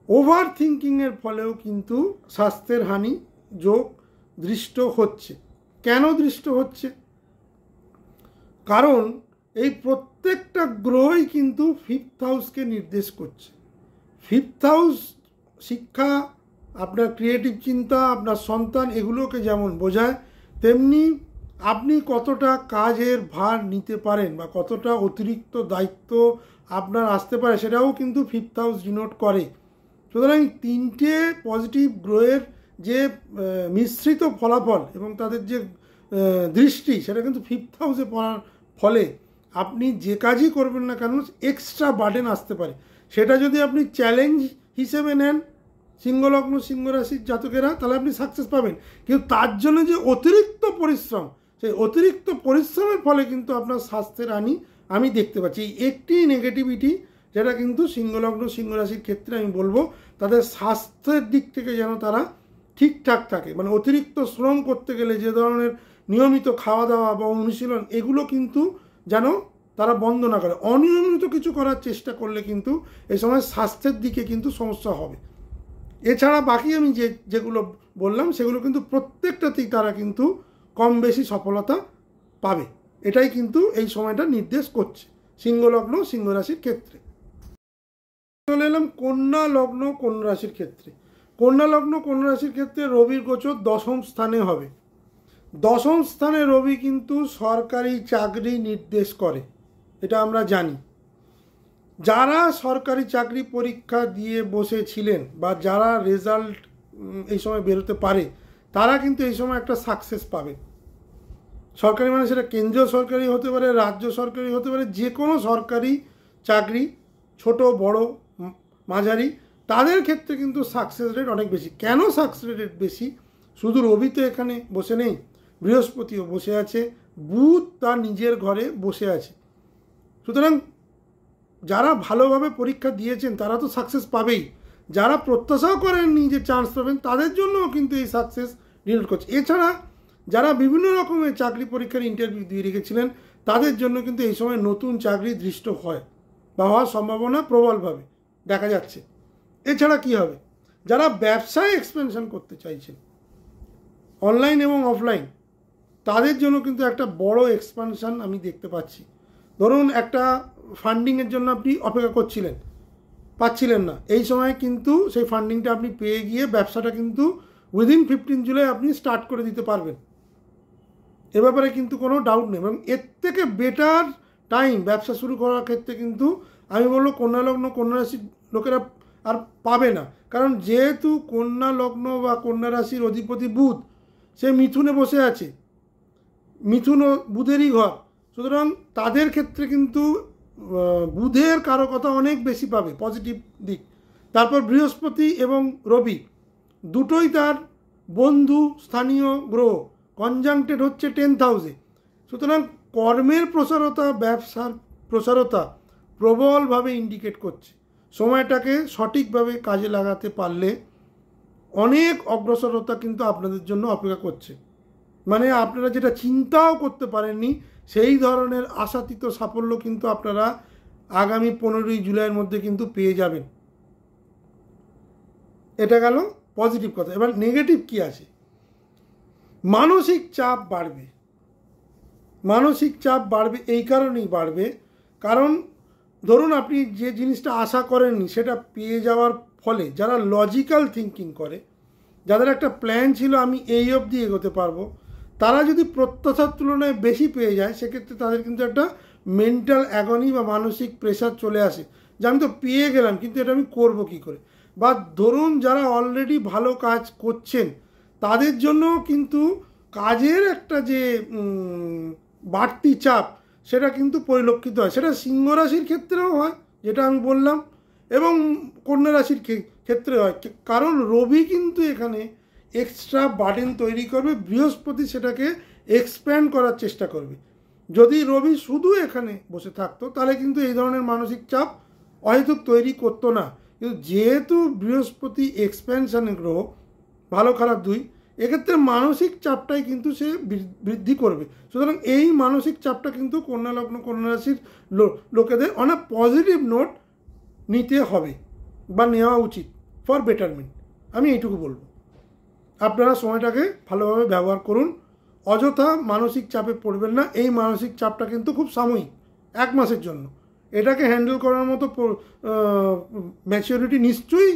ওভার থিঙ্কিংয়ের ফলেও কিন্তু স্বাস্থ্যের হানি যোগ দৃষ্ট হচ্ছে। কেন দৃষ্ট হচ্ছে? কারণ এই প্রত্যেকটা গ্রহই কিন্তু 5th হাউসকে নির্দেশ করছে। 5th হাউস শিক্ষা, আপনার ক্রিয়েটিভ চিন্তা, আপনার সন্তান, এগুলোকে যেমন বোঝায়, তেমনি আপনি কতটা কাজের ভার নিতে পারেন বা কতটা অতিরিক্ত দায়িত্ব আপনার আসতে পারে সেটাও কিন্তু 5th হাউস ডিনোট করে। সুতরাং 3টে পজিটিভ গ্রহের যে মিশ্রিত ফলাফল এবং তাদের যে দৃষ্টি সেটা কিন্তু 5th হাউসে পড়ার ফলে আপনি যে কাজই করবেন না কেন এক্সট্রা বার্ডেন আসতে পারে। সেটা যদি আপনি চ্যালেঞ্জ হিসেবে নেন সিংহলগ্ন সিংহ রাশির জাতকেরা, তাহলে আপনি সাকসেস পাবেন। কিন্তু তার জন্য যে অতিরিক্ত পরিশ্রম, সেই অতিরিক্ত পরিশ্রমের ফলে কিন্তু আপনার স্বাস্থ্যের হানি আমি দেখতে পাচ্ছি। একটি নেগেটিভিটি যেটা কিন্তু সিংহলগ্ন সিংহ রাশির ক্ষেত্রে আমি বলবো তাদের স্বাস্থ্যের দিক থেকে যেন তারা ঠিকঠাক থাকে। মানে অতিরিক্ত শ্রম করতে গেলে যে ধরনের নিয়মিত খাওয়া দাওয়া বা অনুশীলন এগুলো কিন্তু যেন তারা বন্ধ না করে। অনিয়মিত কিছু করার চেষ্টা করলে কিন্তু এই সময় স্বাস্থ্যের দিকে কিন্তু সমস্যা হবে। এছাড়া বাকি আমি যেগুলো বললাম সেগুলো কিন্তু প্রত্যেকটাতেই তারা কিন্তু কম বেশি সফলতা পাবে। এটাই কিন্তু এই সময়টা নির্দেশ করছে সিংহলগ্ন সিংহ রাশির ক্ষেত্রে। চলে এলাম কন্যা লগ্ন কন্যা রাশির ক্ষেত্রে। কন্যা লগ্ন কন্যা রাশির ক্ষেত্রে রবির গোচর 10ম স্থানে হবে। 10ম স্থানে রবি কিন্তু সরকারি চাকরি নির্দেশ করে, এটা আমরা জানি। যারা সরকারি চাকরি পরীক্ষা দিয়ে বসেছিলেন বা যারা রেজাল্ট এই সময় বেরোতে পারে তারা কিন্তু এই সময় একটা সাকসেস পাবে। সরকারি মানে সেটা কেন্দ্রীয় সরকারি হতে পারে, রাজ্য সরকারি হতে পারে, যে কোনো সরকারি চাকরি ছোট বড় মাঝারি তাদের ক্ষেত্রে কিন্তু সাকসেস রেট অনেক বেশি। কেন সাকসেস রেট বেশি? শুধু রবি তো এখানে বসে নেই, বৃহস্পতিও বসে আছে, বুধ তার নিজের ঘরে বসে আছে। সুতরাং যারা ভালোভাবে পরীক্ষা দিয়েছেন তারা তো সাকসেস পাবেই, যারা প্রত্যাশাও করেননি যে চান্স পাবেন তাদের জন্যও কিন্তু এই সাকসেস ডিনোট করছে। এছাড়া যারা বিভিন্ন রকমের চাকরি পরীক্ষার ইন্টারভিউ দিয়ে রেখেছিলেন তাদের জন্য কিন্তু এই সময় নতুন চাকরি দৃষ্ট হয় বা হওয়ার সম্ভাবনা প্রবলভাবে দেখা যাচ্ছে। এছাড়া কি হবে, যারা ব্যবসায় এক্সপেনশন করতে চাইছেন অনলাইন এবং অফলাইন, তাদের জন্য কিন্তু একটা বড় এক্সপানশন আমি দেখতে পাচ্ছি। ধরুন একটা ফান্ডিংয়ের জন্য আপনি অপেক্ষা করছিলেন, পাচ্ছিলেন না, এই সময় কিন্তু সেই ফান্ডিংটা আপনি পেয়ে গিয়ে ব্যবসাটা কিন্তু উইদিন 15 জুলাই আপনি স্টার্ট করে দিতে পারবেন। এ ব্যাপারে কিন্তু কোনো ডাউট নেই। এবং এর থেকে বেটার টাইম ব্যবসা শুরু করার ক্ষেত্রে কিন্তু আমি বলবো কন্যা লগ্ন কন্যা রাশির লোকেরা আর পাবে না। কারণ যেহেতু কন্যা লগ্ন বা কন্যা রাশির অধিপতি বুধ, সে মিথুনে বসে আছে, মিথুন ও বুধেরই ঘর, সুতরাং তাদের ক্ষেত্রে কিন্তু বুধের কারকতা অনেক বেশি পাবে, পজিটিভ দিক। তারপর বৃহস্পতি এবং রবি দুটোই তার বন্ধু স্থানীয় গ্রহ, কনজাংক্টেড হচ্ছে 10th হাউসে। সুতরাং কর্মের প্রসারতা, ব্যবসার প্রসারতা প্রবলভাবে ইন্ডিকেট করছে। সময়টাকে সঠিকভাবে কাজে লাগাতে পারলে অনেক অগ্রসরতা কিন্তু আপনাদের জন্য অপেক্ষা করছে। মানে আপনারা যেটা চিন্তাও করতে পারেননি সেই ধরনের আশাতীত সাফল্য কিন্তু আপনারা আগামী 15ই জুলাইয়ের মধ্যে কিন্তু পেয়ে যাবেন। এটা গেল পজিটিভ কথা। এবার নেগেটিভ কি আছে, মানসিক চাপ বাড়বে। মানসিক চাপ বাড়বে এই কারণেই বাড়বে, কারণ ধরুন আপনি যে জিনিসটা আশা করেননি সেটা পেয়ে যাওয়ার ফলে যারা লজিক্যাল থিঙ্কিং করে, যাদের একটা প্ল্যান ছিল আমি এই অবধি এগোতে পারবো, তারা যদি প্রত্যাশার তুলনায় বেশি পেয়ে যায় সেক্ষেত্রে তাদের কিন্তু একটা মেন্টাল অ্যাগনি বা মানসিক প্রেশার চলে আসে যে আমি তো পেয়ে গেলাম কিন্তু এটা আমি করবো কী করে। বা ধরুন যারা অলরেডি ভালো কাজ করছেন তাদের জন্য কিন্তু কাজের একটা যে বাড়তি চাপ সেটা কিন্তু পরিলক্ষিত হয়। সেটা সিংহ রাশির ক্ষেত্রেও হয় যেটা আমি বললাম, এবং কন্যা রাশির ক্ষেত্রে হয়, কারণ রবি কিন্তু এখানে এক্সট্রা বার্ডেন তৈরি করবে, বৃহস্পতি সেটাকে এক্সপ্যান্ড করার চেষ্টা করবে। যদি রবি শুধু এখানে বসে থাকতো তাহলে কিন্তু এই ধরনের মানসিক চাপ অহেতুক তৈরি করতো না। কিন্তু যেহেতু বৃহস্পতি এক্সপ্যানশনের গ্রহ, ভালো খারাপ দুই, এক্ষেত্রে মানসিক চাপটাই কিন্তু সে বৃদ্ধি করবে। সুতরাং এই মানসিক চাপটা কিন্তু কন্যা লগ্ন কন্যা রাশির লোকেদের অন আ পজিটিভ নোট নিতে হবে বা নেওয়া উচিত ফর বেটারমেন্ট। আমি এইটুকু বলবো, আপনারা সময়টাকে ভালোভাবে ব্যবহার করুন, অযথা মানসিক চাপে পড়বেন না। এই মানসিক চাপটা কিন্তু খুব সাময়িক, 1 মাসের জন্য। এটাকে হ্যান্ডেল করার মতো ম্যাচিউরিটি নিশ্চয়ই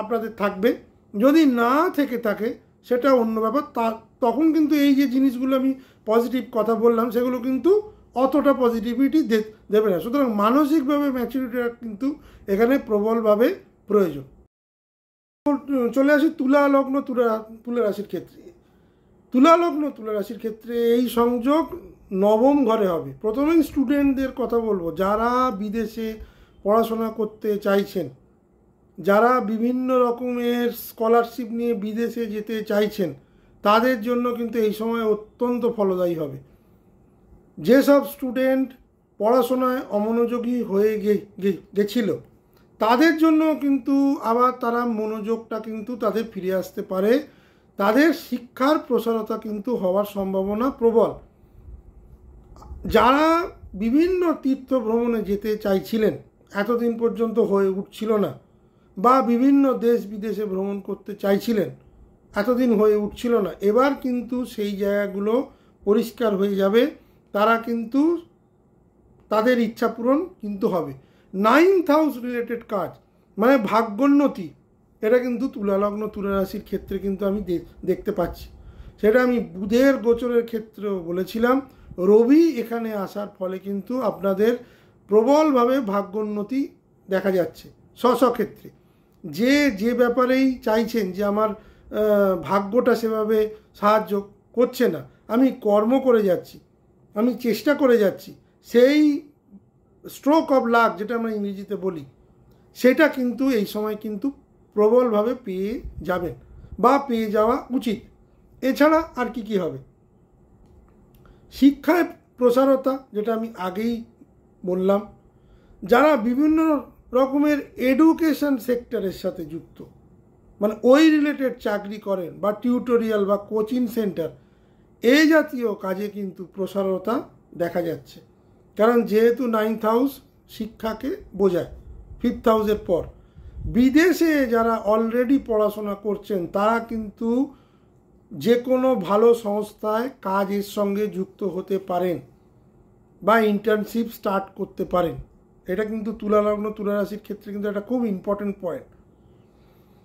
আপনাদের থাকবে। যদি না থেকে থাকে সেটা অন্য ব্যাপার, তখন কিন্তু এই যে জিনিসগুলো আমি পজিটিভ কথা বললাম সেগুলো কিন্তু অতটা পজিটিভিটি দেবে না। সুতরাং মানসিকভাবে ম্যাচিউরিটিটা কিন্তু এখানে প্রবলভাবে প্রয়োজন। চলে আসি তুলা লগ্ন তুলা রাশির ক্ষেত্রে। তুলা লগ্ন তুলা রাশির ক্ষেত্রে এই সংযোগ নবম ঘরে হবে। প্রথমেই স্টুডেন্টদের কথা বলবো, যারা বিদেশে পড়াশোনা করতে চাইছেন, যারা বিভিন্ন রকমের স্কলারশিপ নিয়ে বিদেশে যেতে চাইছেন, তাদের জন্য কিন্তু এই সময় অত্যন্ত ফলদায়ী হবে। যেসব স্টুডেন্ট পড়াশোনায় অমনোযোগী হয়ে গেছিল তাদের জন্য কিন্তু আবার তারা মনোযোগটা কিন্তু তাদের ফিরে আসতে পারে, তাদের শিক্ষার প্রসারতা কিন্তু হওয়ার সম্ভাবনা প্রবল। যারা বিভিন্ন তীর্থ ভ্রমণে যেতে চাইছিলেন, এতদিন পর্যন্ত হয়ে উঠছিল না, বা বিভিন্ন দেশ বিদেশে ভ্রমণ করতে চাইছিলেন, এতদিন হয়ে উঠছিল না, এবার কিন্তু সেই জায়গাগুলো পরিষ্কার হয়ে যাবে। তারা কিন্তু তাদের ইচ্ছা পূরণ কিন্তু হবে। 9th হাউস রিলেটেড কাজ মানে ভাগ্যোন্নতি, এটা কিন্তু তুলা লগ্ন তুলা রাশির ক্ষেত্রে কিন্তু আমি দেখতে পাচ্ছি। সেটা আমি বুধের গোচরের ক্ষেত্রেও বলেছিলাম। রবি এখানে আসার ফলে কিন্তু আপনাদের প্রবলভাবে ভাগ্যোন্নতি দেখা যাচ্ছে স্বক্ষেত্রে। যে ব্যাপারেই চাইছেন যে আমার ভাগ্যটা সেভাবে সাহায্য করছে না, আমি কর্ম করে যাচ্ছি, আমি চেষ্টা করে যাচ্ছি, সেই স্ট্রোক অফ লাক যেটা আমরা ইংরেজিতে বলি, সেটা কিন্তু এই সময় কিন্তু প্রবলভাবে পেয়ে যাবেন বা পেয়ে যাওয়া উচিত। এছাড়া আর কি হবে, শিক্ষায় প্রসারতা, যেটা আমি আগেই বললাম। যারা বিভিন্ন রকমের এডুকেশন সেক্টরের সাথে যুক্ত, মানে ওই রিলেটেড চাকরি করেন বা টিউটোরিয়াল বা কোচিং সেন্টার এই জাতীয় কাজে কিন্তু প্রসারতা দেখা যাচ্ছে। কারণ যেহেতু 9th হাউস শিক্ষাকে বোঝায়, 5th হাউসের পর বিদেশে যারা অলরেডি পড়াশোনা করছেন তারা কিন্তু যে কোনো ভালো সংস্থায় কাজের সঙ্গে যুক্ত হতে পারেন বা ইন্টার্নশিপ স্টার্ট করতে পারেন। এটা কিন্তু তুলা লগ্ন তুলা রাশির ক্ষেত্রে কিন্তু একটা খুব ইম্পর্টেন্ট পয়েন্ট।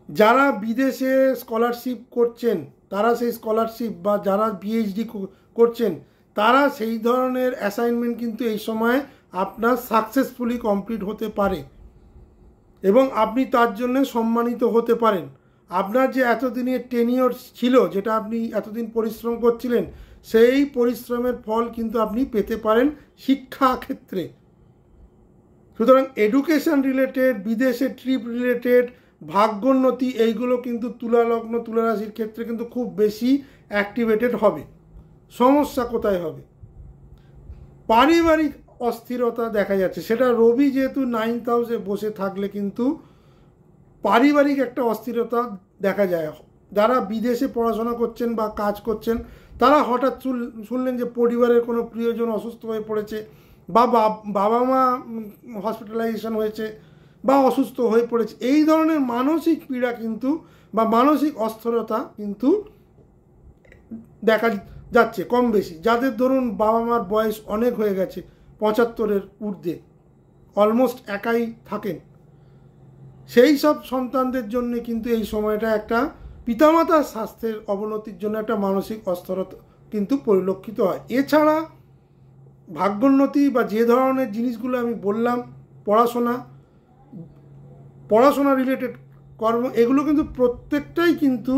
যারা বিদেশে স্কলারশিপ করছেন তারা সেই স্কলারশিপ বা যারা পিএইচডি করছেন তারা সেই ধরনের অ্যাসাইনমেন্ট কিন্তু এই সময় আপনার সাকসেসফুলি কমপ্লিট হতে পারে এবং আপনি তার জন্য সম্মানিত হতে পারেন। আপনার যে এতদিনের টেনিওর ছিল, যেটা আপনি এতদিন পরিশ্রম করছিলেন, সেই পরিশ্রমের ফল কিন্তু আপনি পেতে পারেন শিক্ষা ক্ষেত্রে। সুতরাং এডুকেশন রিলেটেড, বিদেশে ট্রিপ রিলেটেড, ভাগ্যোন্নতি এইগুলো কিন্তু তুলা লগ্ন তুলা রাশির ক্ষেত্রে কিন্তু খুব বেশি অ্যাক্টিভেটেড হবে। সমস্যা কোথায় হবে? পারিবারিক অস্থিরতা দেখা যাচ্ছে, সেটা রবি যেহেতু 9th হাউসে বসে থাকলে কিন্তু পারিবারিক একটা অস্থিরতা দেখা যায়। যারা বিদেশে পড়াশোনা করছেন বা কাজ করছেন তারা হঠাৎ শুনলেন যে পরিবারের কোনো প্রিয়জন অসুস্থ হয়ে পড়েছে বা বাবা মা হসপিটালাইজেশন হয়েছে বা অসুস্থ হয়ে পড়েছে। এই ধরনের মানসিক পীড়া কিন্তু বা মানসিক অস্থিরতা কিন্তু দেখা যাচ্ছে কম বেশি। যাদের ধরুন বাবা মার বয়স অনেক হয়ে গেছে, 75-এর ঊর্ধ্বে, অলমোস্ট একাই থাকেন, সেই সব সন্তানদের জন্য কিন্তু এই সময়টা একটা পিতামাতার স্বাস্থ্যের অবনতির জন্য একটা মানসিক অস্থিরতা কিন্তু পরিলক্ষিত হয়। এছাড়া ভাগ্যোন্নতি বা যে ধরনের জিনিসগুলো আমি বললাম, পড়াশোনা রিলেটেড কর্ম, এগুলো কিন্তু প্রত্যেকটাই কিন্তু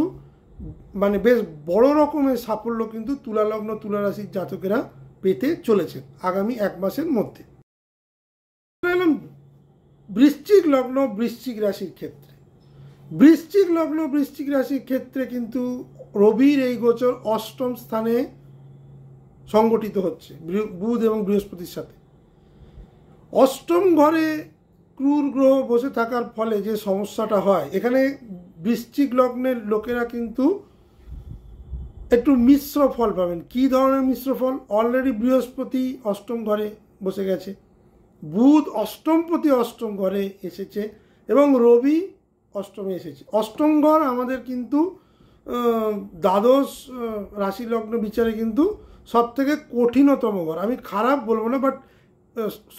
মানে বেশ বড় রকমের সাফল্য কিন্তু তুলা লগ্ন তুলা রাশির জাতকেরা পেতে চলেছেন আগামী 1 মাসের মধ্যে। বৃশ্চিক লগ্ন বৃশ্চিক রাশির ক্ষেত্রে, বৃশ্চিক লগ্ন বৃশ্চিক রাশির ক্ষেত্রে কিন্তু রবির এই গোচর 8ম স্থানে সংগঠিত হচ্ছে বুধ এবং বৃহস্পতির সাথে। 8ম ঘরে ক্রূর গ্রহ বসে থাকার ফলে যে সমস্যাটা হয়, এখানে বৃশ্চিক লগ্নের লোকেরা কিন্তু একটু মিশ্র ফল পাবেন। কী ধরনের মিশ্র ফল? অলরেডি বৃহস্পতি 8ম ঘরে বসে গেছে, বুধ অষ্টমপতি 8ম ঘরে এসেছে এবং রবি 8মে এসেছে। 8ম ঘর আমাদের কিন্তু দ্বাদশ রাশি লগ্ন বিচারে কিন্তু সবথেকে কঠিনতম ঘর। আমি খারাপ বলবো না, বাট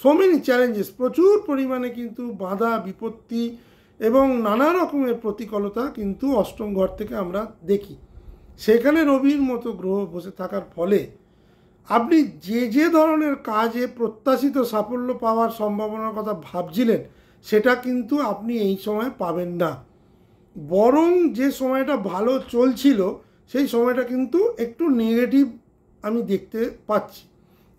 সো মেনি চ্যালেঞ্জেস, প্রচুর পরিমাণে কিন্তু বাধা বিপত্তি এবং নানা রকমের প্রতিকূলতা কিন্তু 8ম ঘর থেকে আমরা দেখি। সেখানে রবির মতো গ্রহ বসে থাকার ফলে আপনি যে ধরনের কাজে প্রত্যাশিত সাফল্য পাওয়ার সম্ভাবনার কথা ভাবছিলেন সেটা কিন্তু আপনি এই সময় পাবেন না। বরং যে সময়টা ভালো চলছিল সেই সময়টা কিন্তু একটু নেগেটিভ আমি দেখতে পাচ্ছি।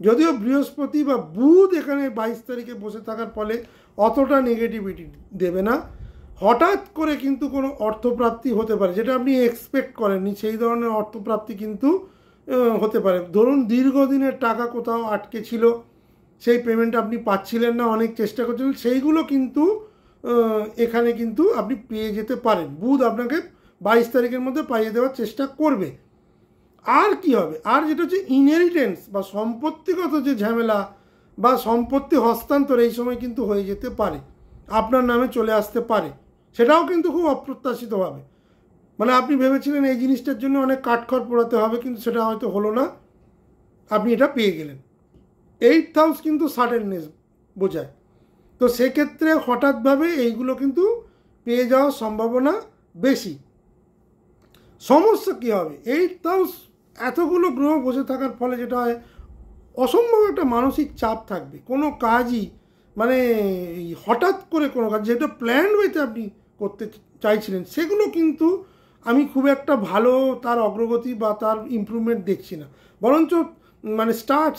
যদিও বৃহস্পতি বা বুধ এখানে 22 তারিখে বসে থাকার ফলে অতটা নেগেটিভিটি দেবে না। হঠাৎ করে কিন্তু কোনো অর্থপ্রাপ্তি হতে পারে, যেটা আপনি এক্সপেক্ট করেননি, সেই ধরনের অর্থপ্রাপ্তি কিন্তু হতে পারে। ধরুন দীর্ঘদিনের টাকা কোথাও আটকে ছিল, সেই পেমেন্ট আপনি পাচ্ছিলেন না, অনেক চেষ্টা করছিলেন, সেইগুলো কিন্তু এখানে কিন্তু আপনি পেয়ে যেতে পারেন। বুধ আপনাকে 22 তারিখের মধ্যে পাইয়ে দেওয়ার চেষ্টা করবে। আর কি হবে? আর যেটা হচ্ছে ইনহেরিটেন্স বা সম্পত্তিগত যে ঝামেলা বা সম্পত্তি হস্তান্তর এই সময় কিন্তু হয়ে যেতে পারে, আপনার নামে চলে আসতে পারে। সেটাও কিন্তু খুব অপ্রত্যাশিতভাবে, মানে আপনি ভেবেছিলেন এই জিনিসটার জন্য অনেক কাঠখড় পোড়াতে হবে, কিন্তু সেটা হয়তো হলো না, আপনি এটা পেয়ে গেলেন। 8th হাউস কিন্তু সাডেননেস বোঝায়, তো সেক্ষেত্রে হঠাৎভাবে এইগুলো কিন্তু পেয়ে যাওয়ার সম্ভাবনা বেশি। সমস্যা কী হবে? 8th হাউস এতগুলো গ্রহ বসে থাকার ফলে যেটা হয়, অসম্ভব একটা মানসিক চাপ থাকবে। কোনো কাজই মানে হঠাৎ করে কোনো কাজ যেটা প্ল্যান ওয়েতে আপনি করতে চাইছিলেন সেগুলো কিন্তু আমি খুব একটা ভালো তার অগ্রগতি বা তার ইমপ্রুভমেন্ট দেখছি না। বরঞ্চ মানে স্টার্ট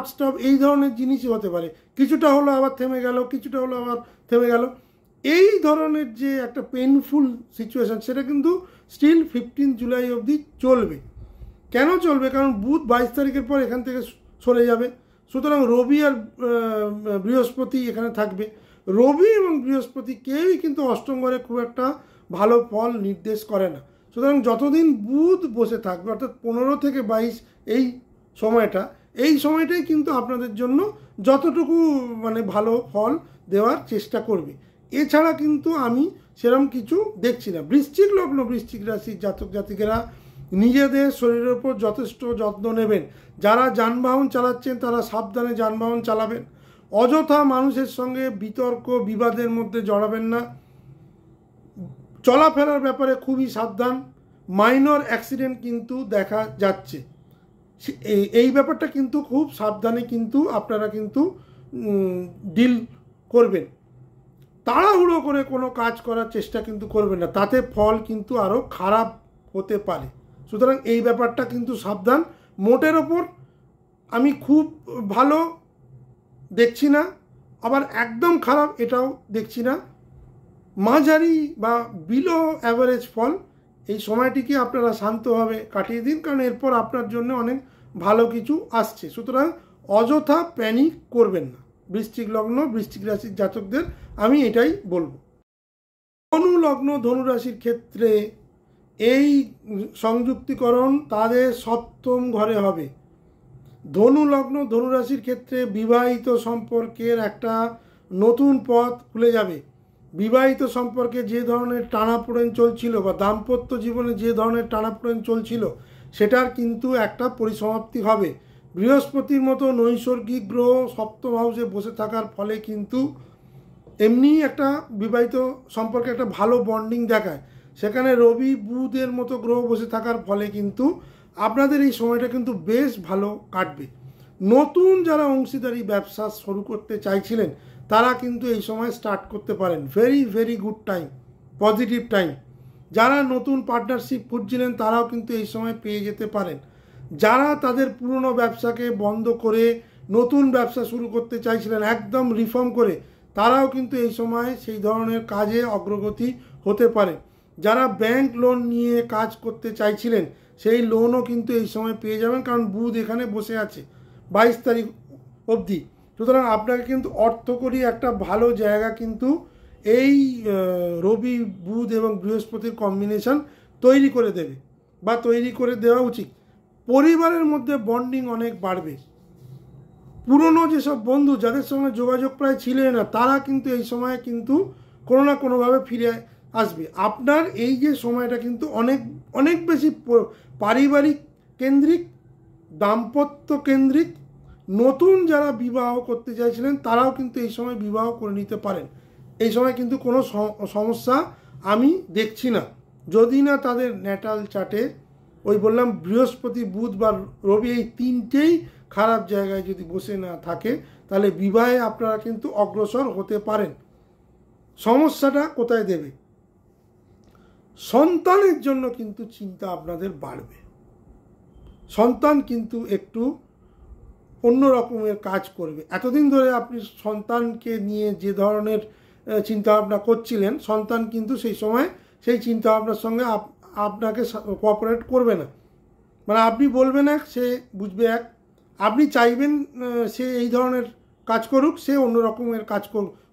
স্টপ এই ধরনের জিনিসই হতে পারে। কিছুটা হলো আবার থেমে গেল, কিছুটা হলো আবার থেমে গেল, এই ধরনের যে একটা পেনফুল সিচুয়েশান সেটা কিন্তু স্টিল 15 জুলাই অবধি চলবে। কেন চলবে? কারণ বুধ 22 তারিখের পর এখান থেকে সরে যাবে, সুতরাং রবি আর বৃহস্পতি এখানে থাকবে। রবি এবং বৃহস্পতি কেউই কিন্তু অষ্টম ঘরে খুব একটা ভালো ফল নির্দেশ করে না। সুতরাং যতদিন বুধ বসে থাকবে অর্থাৎ 15 থেকে 22 এই সময়টাই কিন্তু আপনাদের জন্য যতটুকু মানে ভালো ফল দেওয়ার চেষ্টা করবে। এছাড়া কিন্তু আমি সেরকম কিছু দেখছি না। বৃশ্চিক লগ্ন বৃশ্চিক রাশির জাতক জাতিকেরা নিজেদের শরীরের উপর যথেষ্ট যত্ন নেবেন। যারা যানবাহন চালাচ্ছেন তারা সাবধানে যানবাহন চালাবেন। অযথা মানুষের সঙ্গে বিতর্ক বিবাদের মধ্যে জড়াবেন না। চলাফেরার ব্যাপারে খুবই সাবধান। মাইনর অ্যাক্সিডেন্ট কিন্তু দেখা যাচ্ছে। এই ব্যাপারটা কিন্তু খুব সাবধানে কিন্তু আপনারা কিন্তু ডিল করবেন। তাড়াহুড়ো করে কোনো কাজ করার চেষ্টা কিন্তু করবেন না, তাতে ফল কিন্তু আরও খারাপ হতে পারে। সুতরাং এই ব্যাপারটা কিন্তু সাবধান। মোটের ওপর আমি খুব ভালো দেখছি না, আবার একদম খারাপ এটাও দেখছি না, মাঝারি বা বিলো অ্যাভারেজ ফল। এই সময়টিকে আপনারা শান্তভাবে কাটিয়ে দিন, কারণ এরপর আপনার জন্য অনেক ভালো কিছু আসছে। সুতরাং অযথা প্যানিক করবেন না। বৃশ্চিক লগ্ন বৃশ্চিক রাশির জাতকদের আমি এটাই বলবো। ধনু লগ্ন ধনু রাশির ক্ষেত্রে এই সংযুক্তিকরণ তাদের সপ্তম ঘরে হবে। ধনু লগ্ন ধনু রাশির ক্ষেত্রে বিবাহিত সম্পর্কের একটা নতুন পথ খুলে যাবে। বিবাহিত সম্পর্কে যে ধরনের টানাপোড়েন চলছিল বা দাম্পত্য জীবনে যে ধরনের টানাপোড়েন চলছিল সেটার কিন্তু একটা পরিসমাপ্তি হবে। বৃহস্পতির মতো নৈসর্গিক গ্রহ সপ্তম হাউসে বসে থাকার ফলে কিন্তু এমনি একটা বিবাহিত সম্পর্কে একটা ভালো বন্ডিং দেখায়। সেখানে রবি বুধের মতো গ্রহ বসে থাকার ফলে কিন্তু আপনাদের এই সময়টা কিন্তু বেশ ভালো কাটবে। নতুন যারা অংশীদারি ব্যবসা শুরু করতে চাইছিলেন তারা কিন্তু এই সময় স্টার্ট করতে পারেন। Very very good time, positive time. যারা নতুন পার্টনারশিপ খুঁজছিলেন তারাও কিন্তু এই সময় পেয়ে যেতে পারেন। যারা তাদের পুরনো ব্যবসাকে বন্ধ করে নতুন ব্যবসা শুরু করতে চাইছিলেন একদম রিফর্ম করে, তারাও কিন্তু এই সময় সেই ধরনের কাজে অগ্রগতি হতে পারে। যারা ব্যাংক লোন নিয়ে কাজ করতে চাইছিলেন সেই লোনও কিন্তু এই সময় পেয়ে যাবেন, কারণ বুধ এখানে বসে আছে 22 তারিখ অবধি। সুতরাং আপনাকে কিন্তু অর্থকরী একটা ভালো জায়গা কিন্তু এই রবি বুধ এবং বৃহস্পতির কম্বিনেশন তৈরি করে দেবে বা তৈরি করে দেওয়া উচিত। পরিবারের মধ্যে বন্ডিং অনেক বাড়বে। পুরনো যেসব বন্ধু যাদের সঙ্গে যোগাযোগ প্রায় ছিলই না তারা কিন্তু এই সময় কিন্তু কোনো না কোনোভাবে ফিরে আসবে। আপনার এই যে সময়টা কিন্তু অনেক অনেক বেশি পারিবারিক কেন্দ্রিক, দাম্পত্য কেন্দ্রিক। নতুন যারা বিবাহ করতে চাইছিলেন তারাও কিন্তু এই সময় বিবাহ করে নিতে পারেন। এই সময় কিন্তু কোনো সমস্যা আমি দেখছি না, যদি না তাদের ন্যাটাল চার্টে ওই বললাম বৃহস্পতি বুধ বা রবি এই তিনটেই খারাপ জায়গায় যদি বসে না থাকে তাহলে বিবাহে আপনারা কিন্তু অগ্রসর হতে পারেন। সমস্যাটা কোথায় দেবে? সন্তানের জন্য কিন্তু চিন্তা আপনাদের বাড়বে। সন্তান কিন্তু একটু অন্য রকমের কাজ করবে। এতদিন ধরে আপনি সন্তানকে নিয়ে যে ধরনের চিন্তাভাবনা করছিলেন, সন্তান কিন্তু সেই সময় সেই চিন্তাভাবনার সঙ্গে আপনাকে কোঅপারেট করবে না। মানে আপনি বলবেন এক, সে বুঝবে এক। আপনি চাইবেন সে এই ধরনের কাজ করুক, সে অন্য রকমের কাজ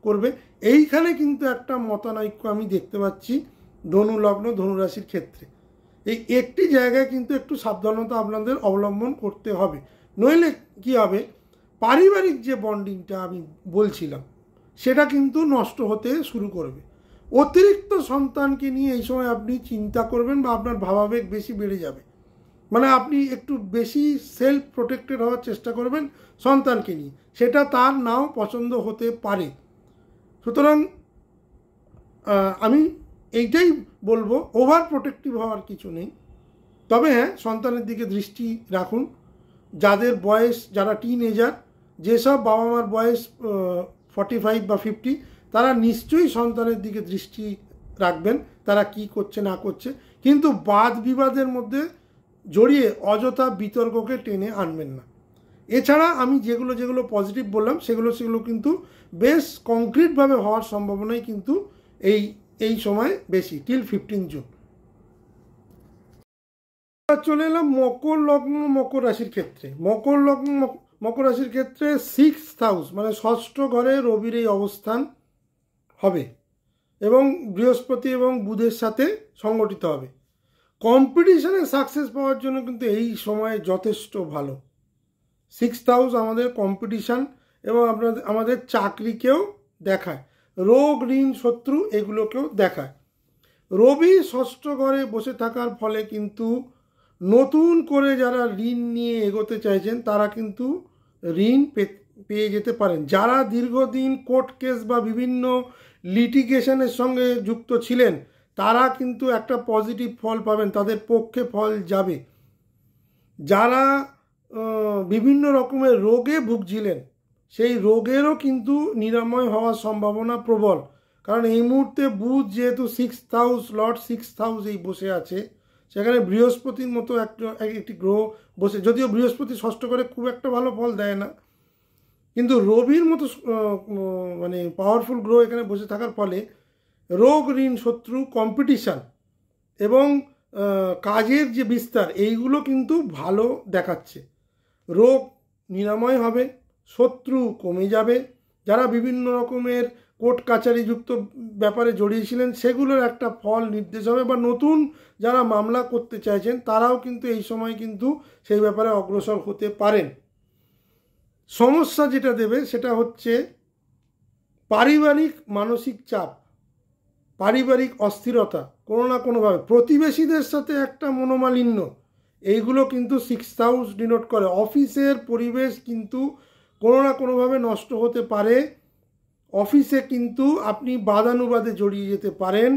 করবে। এইখানে কিন্তু একটা মতানৈক্য আমি দেখতে পাচ্ছি ধনু লগ্ন ধনু রাশির ক্ষেত্রে। এই একটি জায়গায় কিন্তু একটু সাবধানতা আপনাদের অবলম্বন করতে হবে, নইলে কি হবে, পারিবারিক যে বন্ডিংটা আমি বলছিলাম সেটা কিন্তু নষ্ট হতে শুরু করবে। অতিরিক্ত সন্তানকে নিয়ে এই সময় আপনি চিন্তা করবেন বা আপনার ভাবাবেগ বেশি বেড়ে যাবে। মানে আপনি একটু বেশি সেলফ প্রোটেক্টেড হওয়ার চেষ্টা করবেন সন্তানকে নিয়ে, সেটা তার নাও পছন্দ হতে পারে। সুতরাং আমি এইটাই বলবো, ওভার প্রোটেক্টিভ হওয়ার কিছু নেই। তবে হ্যাঁ, সন্তানের দিকে দৃষ্টি রাখুন। যাদের বয়স, যারা টিনএজার, যেসব বাবা মার বয়স 45 বা 50, তারা নিশ্চয়ই সন্তানের দিকে দৃষ্টি রাখবেন তারা কি করছে না করছে, কিন্তু বাদ বিবাদের মধ্যে জড়িয়ে অযথা বিতর্ককে টেনে আনবেন না। এছাড়া আমি যেগুলো পজিটিভ বললাম সেগুলো কিন্তু বেশ কংক্রিটভাবে হওয়ার সম্ভাবনাই কিন্তু এই সময় বেশি, টিল 15 জুন। চলে এলাম মকর লগ্ন মকর রাশির ক্ষেত্রে। মকর লগ্ন মকর রাশির ক্ষেত্রে 6th হাউস মানে ষষ্ঠ ঘরে রবির এই অবস্থান হবে এবং বৃহস্পতি এবং বুধের সাথে সংগঠিত হবে। কম্পিটিশনে সাকসেস পাওয়ার জন্য কিন্তু এই সময় যথেষ্ট ভালো। 6th হাউস আমাদের কম্পিটিশান এবং আমাদের চাকরিকেও দেখায়, রোগ ঋণ শত্রু এগুলোকেও দেখায়। রবি ষষ্ঠ ঘরে বসে থাকার ফলে কিন্তু নতুন করে যারা ঋণ নিয়ে এগোতে চাইছেন তারা কিন্তু ঋণ পেয়ে যেতে পারেন। যারা দীর্ঘদিন কোর্ট কেস বা বিভিন্ন লিটিগেশনের সঙ্গে যুক্ত ছিলেন তারা কিন্তু একটা পজিটিভ ফল পাবেন, তাদের পক্ষে ফল যাবে। যারা বিভিন্ন রকমের রোগে ভুগছিলেন সেই রোগেরও কিন্তু নিরাময় হওয়ার সম্ভাবনা প্রবল, কারণ এই মুহূর্তে বুধ যেহেতু 6th হাউস লর্ড 6th হাউসেই বসে আছে, সেখানে বৃহস্পতির মতো একটি গ্রহ বসে, যদিও বৃহস্পতি ষষ্ঠ করে খুব একটা ভালো ফল দেয় না, কিন্তু রবির মতো মানে পাওয়ারফুল গ্রহ এখানে বসে থাকার ফলে রোগ ঋণ শত্রু কম্পিটিশান এবং কাজের যে বিস্তার এইগুলো কিন্তু ভালো দেখাচ্ছে। রোগ নিরাময় হবে, শত্রু কমে যাবে, যারা বিভিন্ন রকমের কোর্ট কাছারি যুক্ত ব্যাপারে জড়িয়েছিলেন সেগুলোর একটা ফল নির্দেশ হবে, বা নতুন যারা মামলা করতে চাইছেন তারাও কিন্তু এই সময় কিন্তু সেই ব্যাপারে অগ্রসর হতে পারেন। সমস্যা যেটা দেবে সেটা হচ্ছে পারিবারিক মানসিক চাপ, পারিবারিক অস্থিরতা, কোনো না কোনোভাবে প্রতিবেশীদের সাথে একটা মনোমালিন্য, এইগুলো কিন্তু 6th হাউস ডিনোট করে। অফিসের পরিবেশ কিন্তু কোনো না কোনোভাবে নষ্ট হতে পারে, অফিসে কিন্তু আপনি বাদানুবাদে জড়িয়ে যেতে পারেন,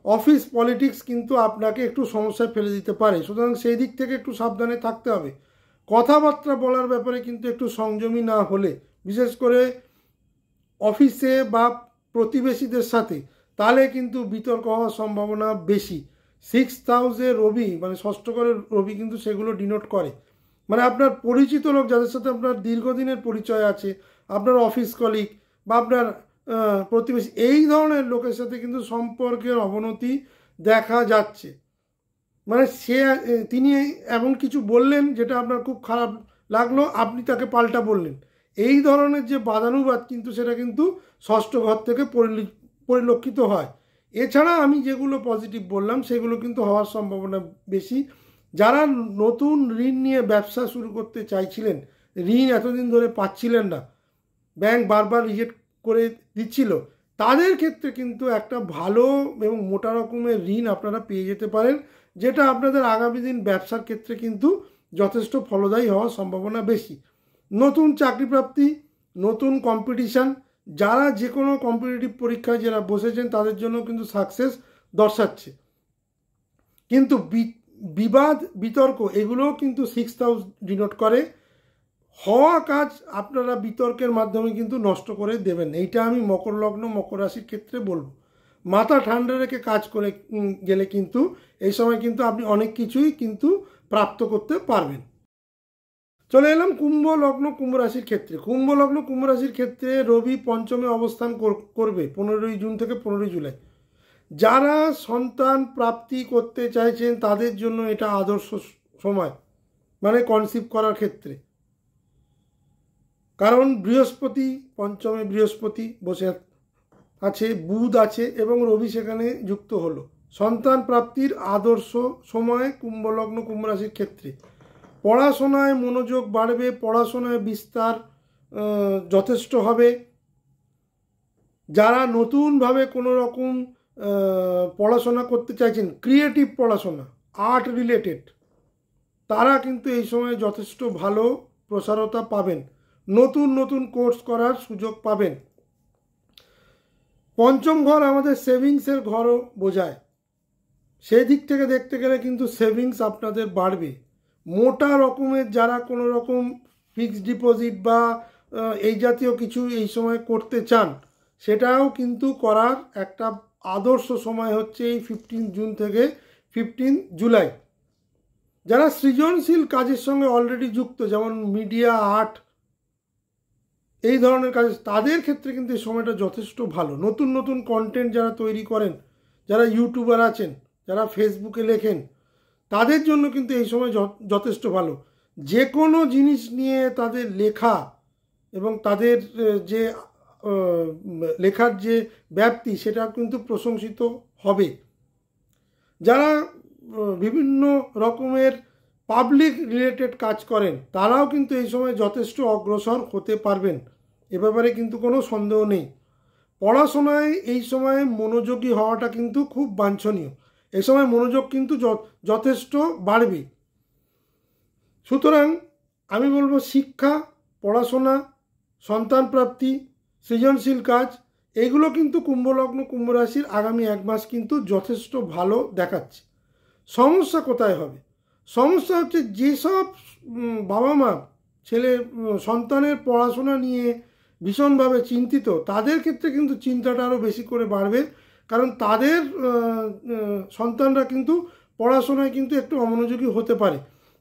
অফিস পলিটিক্স কিন্তু আপনাকে একটু সমস্যায় ফেলে দিতে পারে, সুতরাং সেই দিক থেকে একটু সাবধানে থাকতে হবে। কথাবার্তা বলার ব্যাপারে কিন্তু একটু সংযমী না হলে, বিশেষ করে অফিসে বা প্রতিবেশীদের সাথে, তাহলে কিন্তু বিতর্ক হওয়ার সম্ভাবনা বেশি। 6th হাউসে রবি মানে ষষ্ঠ ঘরের রবি কিন্তু সেগুলো ডিনোট করে, মানে আপনার পরিচিত লোক যাদের সাথে আপনার দীর্ঘদিনের পরিচয় আছে, আপনার অফিস কলিগ বা আপনার প্রতিবেশী, এই ধরনের লোকের সাথে কিন্তু সম্পর্কের অবনতি দেখা যাচ্ছে। মানে তিনি এমন কিছু বললেন যেটা আপনার খুব খারাপ লাগলো, আপনি তাকে পাল্টা বললেন, এই ধরনের যে বাদানুবাদ কিন্তু সেটা কিন্তু ষষ্ঠ ঘর থেকে পরিলক্ষিত হয়। এছাড়া আমি যেগুলো পজিটিভ বললাম সেগুলো কিন্তু হওয়ার সম্ভাবনা বেশি। যারা নতুন ঋণ নিয়ে ব্যবসা শুরু করতে চাইছিলেন, ঋণ এতদিন ধরে পাচ্ছিলেন না, ব্যাংক বারবার রিজেক্ট করে দিচ্ছিল, তাদের ক্ষেত্রে কিন্তু একটা ভালো এবং মোটা রকমের ঋণ আপনারা পেয়ে যেতে পারেন, যেটা আপনাদের আগামী দিন ব্যবসার ক্ষেত্রে কিন্তু যথেষ্ট ফলদায়ী হওয়ার সম্ভাবনা বেশি। নতুন চাকরি প্রাপ্তি, নতুন কম্পিটিশান, যারা যে কোনো কম্পিটিটিভ পরীক্ষায় যারা বসেছেন তাদের জন্য কিন্তু সাকসেস দর্শাচ্ছে। কিন্তু বিবাদ বিতর্ক এগুলোও কিন্তু 6th হাউস ডিনোট করে। হওয়া কাজ আপনারা বিতর্কের মাধ্যমে কিন্তু নষ্ট করে দেবেন, এইটা আমি মকর লগ্ন মকর রাশির ক্ষেত্রে বলবো। মাথা ঠান্ডা রেখে কাজ করে গেলে কিন্তু এই সময় কিন্তু আপনি অনেক কিছুই কিন্তু প্রাপ্ত করতে পারবেন। চলে এলাম কুম্ভ লগ্ন কুম্ভ রাশির ক্ষেত্রে। কুম্ভ লগ্ন কুম্ভ রাশির ক্ষেত্রে রবি পঞ্চমে অবস্থান করবে 15ই জুন থেকে 15ই জুলাই। যারা সন্তান প্রাপ্তি করতে চাইছেন তাদের জন্য এটা আদর্শ সময়, মানে কনসিভ করার ক্ষেত্রে, কারণ বৃহস্পতি পঞ্চমে বৃহস্পতি বসে আছে, বুধ আছে এবং রবি সেখানে যুক্ত হলো। সন্তান প্রাপ্তির আদর্শ সময় কুম্ভ লগ্ন কুম্ভ রাশির ক্ষেত্রে। পড়াশোনায় মনোযোগ বাড়বে, পড়াশোনায় বিস্তার যথেষ্ট হবে। যারা নতুনভাবে কোনো রকম পড়াশোনা করতে চাইছেন, ক্রিয়েটিভ পড়াশোনা, আর্ট রিলেটেড, তারা কিন্তু এই সময় যথেষ্ট ভালো প্রসারতা পাবেন, নতুন নতুন কোর্স করার সুযোগ পাবেন। পঞ্চম ঘর আমাদের সেভিংসের ঘরও বোঝায়, সেই দিক থেকে দেখতে গেলে কিন্তু সেভিংস আপনাদের বাড়বে। মোটা রকমের যারা কোনো রকম ফিক্সড ডিপোজিট বা এই জাতীয় কিছু এই সময় করতে চান, সেটাও কিন্তু করার একটা আদর্শ সময় হচ্ছে এই 15 জুন থেকে 15 জুলাই। যারা সৃজনশীল কাজের সঙ্গে অলরেডি যুক্ত, যেমন মিডিয়া, আর্ট, এই ধরনের কাজ, তাদের ক্ষেত্রে কিন্তু এই সময়টা যথেষ্ট ভালো। নতুন নতুন কন্টেন্ট যারা তৈরি করেন, যারা ইউটিউবার আছেন, যারা ফেসবুকে লেখেন, তাদের জন্য কিন্তু এই সময় যথেষ্ট ভালো। যে কোনো জিনিস নিয়ে তাদের লেখা এবং তাদের যে লেখার যে ব্যাপ্তি সেটা কিন্তু প্রশংসিত হবে। যারা বিভিন্ন রকমের পাবলিক রিলেটেড কাজ করেন তারাও কিন্তু এই সময় যথেষ্ট অগ্রসর হতে পারবেন, এ ব্যাপারে কিন্তু কোনো সন্দেহ নেই। পড়াশোনায় এই সময় মনোযোগী হওয়াটা কিন্তু খুব বাঞ্ছনীয়। এই সময় মনোযোগ কিন্তু যথেষ্ট বাড়বে। সুতরাং আমি বলবো শিক্ষা, পড়াশোনা, সন্তান প্রাপ্তি, সৃজনশীল কাজ, এইগুলো কিন্তু কুম্ভলগ্ন কুম্ভ রাশির আগামী 1 মাস কিন্তু যথেষ্ট ভালো দেখাচ্ছে। সমস্যা কোথায় হবে? সমস্যা হচ্ছে যেসব বাবা মা সন্তানের পড়াশোনা নিয়ে ভীষণভাবে চিন্তিত, তাদের ক্ষেত্রে কিন্তু চিন্তাটা আরও বেশি করে বাড়বে। কারণ তাদের সন্তানরা কিন্তু পড়াশোনায় কিন্তু একটু অমনোযোগী হতে পারে।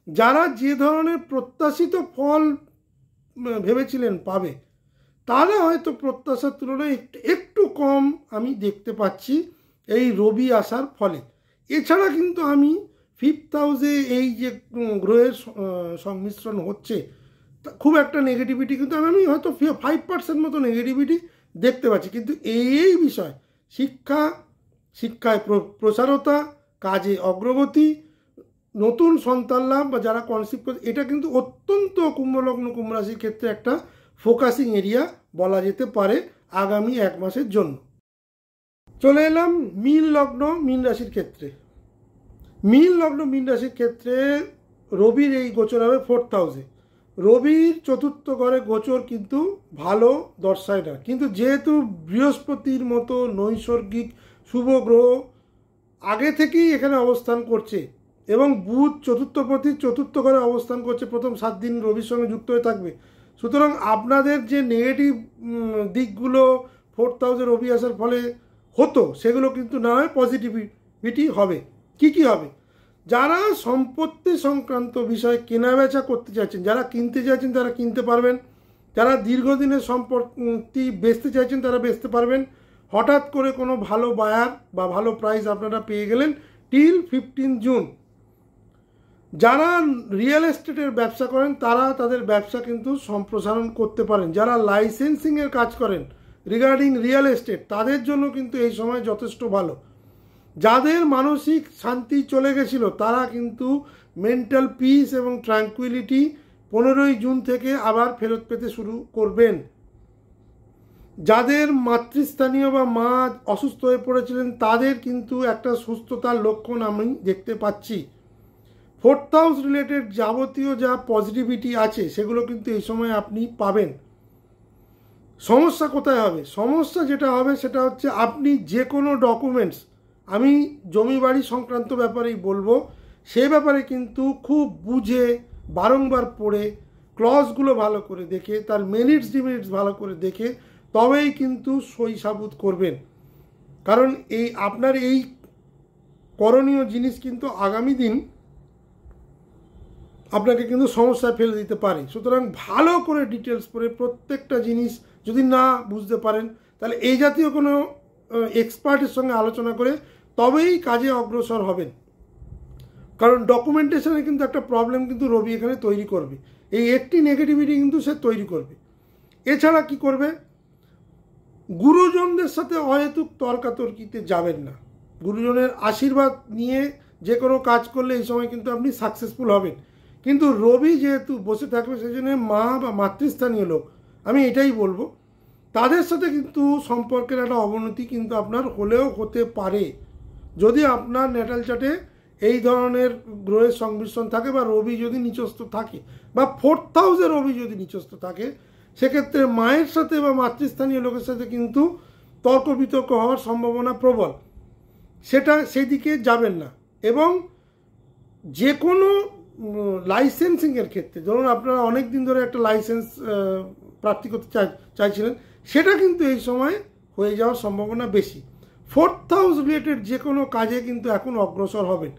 যারা যে ধরনের প্রত্যাশিত ফল ভেবেছিলেন পাবে, তারা হয়তো প্রত্যাশার তুলনায় একটু কম আমি দেখতে পাচ্ছি এই রবি আসার ফলে। এছাড়া কিন্তু আমি 5th হাউসে এই যে গ্রহের সংমিশ্রণ হচ্ছে, খুব একটা নেগেটিভিটি কিন্তু আমি হয়তো 5% মতো নেগেটিভিটি দেখতে পাচ্ছি। কিন্তু এই বিষয় শিক্ষায় প্রসারতা, কাজে অগ্রগতি, নতুন সন্তান লাভ বা যারা কনসিভ করে, এটা কিন্তু অত্যন্ত কুম্ভলগ্ন কুম্ভ রাশির ক্ষেত্রে একটা ফোকাসিং এরিয়া বলা যেতে পারে আগামী 1 মাসের জন্য। চলে এলাম মীন লগ্ন মীন রাশির ক্ষেত্রে। মীন লগ্ন মীন রাশির ক্ষেত্রে রবির এই গোচর হবে 4th হাউসে। রবির 4th ঘরে গোচর কিন্তু ভালো দর্শায় না, কিন্তু যেহেতু বৃহস্পতির মতো নৈসর্গিক শুভ গ্রহ আগে থেকেই এখানে অবস্থান করছে এবং বুধ 4th পতি 4th ঘরে অবস্থান করছে, প্রথম 7 দিন রবির সঙ্গে যুক্ত হয়ে থাকবে। সুতরাং আপনাদের যে নেগেটিভ দিকগুলো 4th হাউসে রবি আসার ফলে হতো, সেগুলো কিন্তু না হয় পজিটিভিটি হবে। কি হবে? যারা সম্পত্তি সংক্রান্ত বিষয়ে কেনাবেচা করতে চাইছেন, যারা কিনতে চাইছেন তারা কিনতে পারবেন, যারা দীর্ঘদিনের সম্পত্তি বেচতে চাইছেন তারা বেচতে পারবেন। হঠাৎ করে কোনো ভালো বায়ার বা ভালো প্রাইস আপনারা পেয়ে গেলেন টিল 15 জুন। যারা রিয়েল এস্টেটের ব্যবসা করেন তারা তাদের ব্যবসা কিন্তু সম্প্রসারণ করতে পারেন। যারা লাইসেন্সিংয়ের কাজ করেন রিগার্ডিং রিয়েল এস্টেট, তাদের জন্য কিন্তু এই সময় যথেষ্ট ভালো। যাদের মানসিক শান্তি চলে গেছিল তারা কিন্তু মেন্টাল পিস এবং ট্র্যাঙ্কুইলিটি 15ই জুন থেকে আবার ফেরত পেতে শুরু করবেন। যাদের মাতৃস্থানীয় বা মা অসুস্থ হয়ে পড়েছিলেন তাদের কিন্তু একটা সুস্থতার লক্ষণ আমি দেখতে পাচ্ছি। 4th হাউস রিলেটেড যাবতীয় যা পজিটিভিটি আছে সেগুলো কিন্তু এই সময় আপনি পাবেন। সমস্যা কোথায় হবে? সমস্যা যেটা হবে সেটা হচ্ছে আপনি যে কোনো ডকুমেন্টস, আমি জমি বাড়ি সংক্রান্ত ব্যাপারেই বলবো, সে ব্যাপারে কিন্তু খুব বুঝে বারংবার পড়ে ক্লজগুলো ভালো করে দেখে, তার মেরিটস ডিমেরিটস ভালো করে দেখে তবেই কিন্তু সই সাবুত করবেন। কারণ আপনার এই করণীয় জিনিস কিন্তু আগামী দিন আপনাকে কিন্তু সমস্যায় ফেলে দিতে পারে। সুতরাং ভালো করে ডিটেলস করে প্রত্যেকটা জিনিস যদি না বুঝতে পারেন তাহলে এই জাতীয় কোনো এক্সপার্টের সঙ্গে আলোচনা করে তবেই কাজে অগ্রসর হবেন। কারণ ডকুমেন্টেশনে কিন্তু একটা প্রবলেম কিন্তু রবি এখানে তৈরি করবে, এই একটি নেগেটিভিটি কিন্তু সে তৈরি করবে। এছাড়া কি করবে? গুরুজনদের সাথে অহেতুক তর্কাতর্কিতে যাবেন না। গুরুজনের আশীর্বাদ নিয়ে যে কোনো কাজ করলে এই সময় কিন্তু আপনি সাকসেসফুল হবেন। কিন্তু রবি যেহেতু বসে থাকবে সেই জন্য মা বা মাতৃস্থানীয় লোক, আমি এটাই বলবো, তাদের সাথে কিন্তু সম্পর্কের একটা অবনতি কিন্তু আপনার হলেও হতে পারে যদি আপনার ন্যাটাল চার্টে এই ধরনের গ্রহের সংমিশ্রণ থাকে বা রবি যদি নিচস্থ থাকে বা 4th হাউসে রবি যদি নিচস্থ থাকে, সেক্ষেত্রে মায়ের সাথে বা মাতৃস্থানীয় লোকের সাথে কিন্তু তর্ক বিতর্ক হওয়ার সম্ভাবনা প্রবল। সেই দিকে যাবেন না। এবং যে কোনো লাইসেন্সিংয়ের ক্ষেত্রে, ধরুন আপনারা অনেক দিন ধরে একটা লাইসেন্স প্রাপ্তি করতে চাইছিলেন, সেটা কিন্তু এই সময় হয়ে যাওয়ার সম্ভাবনা বেশি। 4th হাউস রিলেটেড যে কোনো কাজে কিন্তু এখন অগ্রসর হবেন,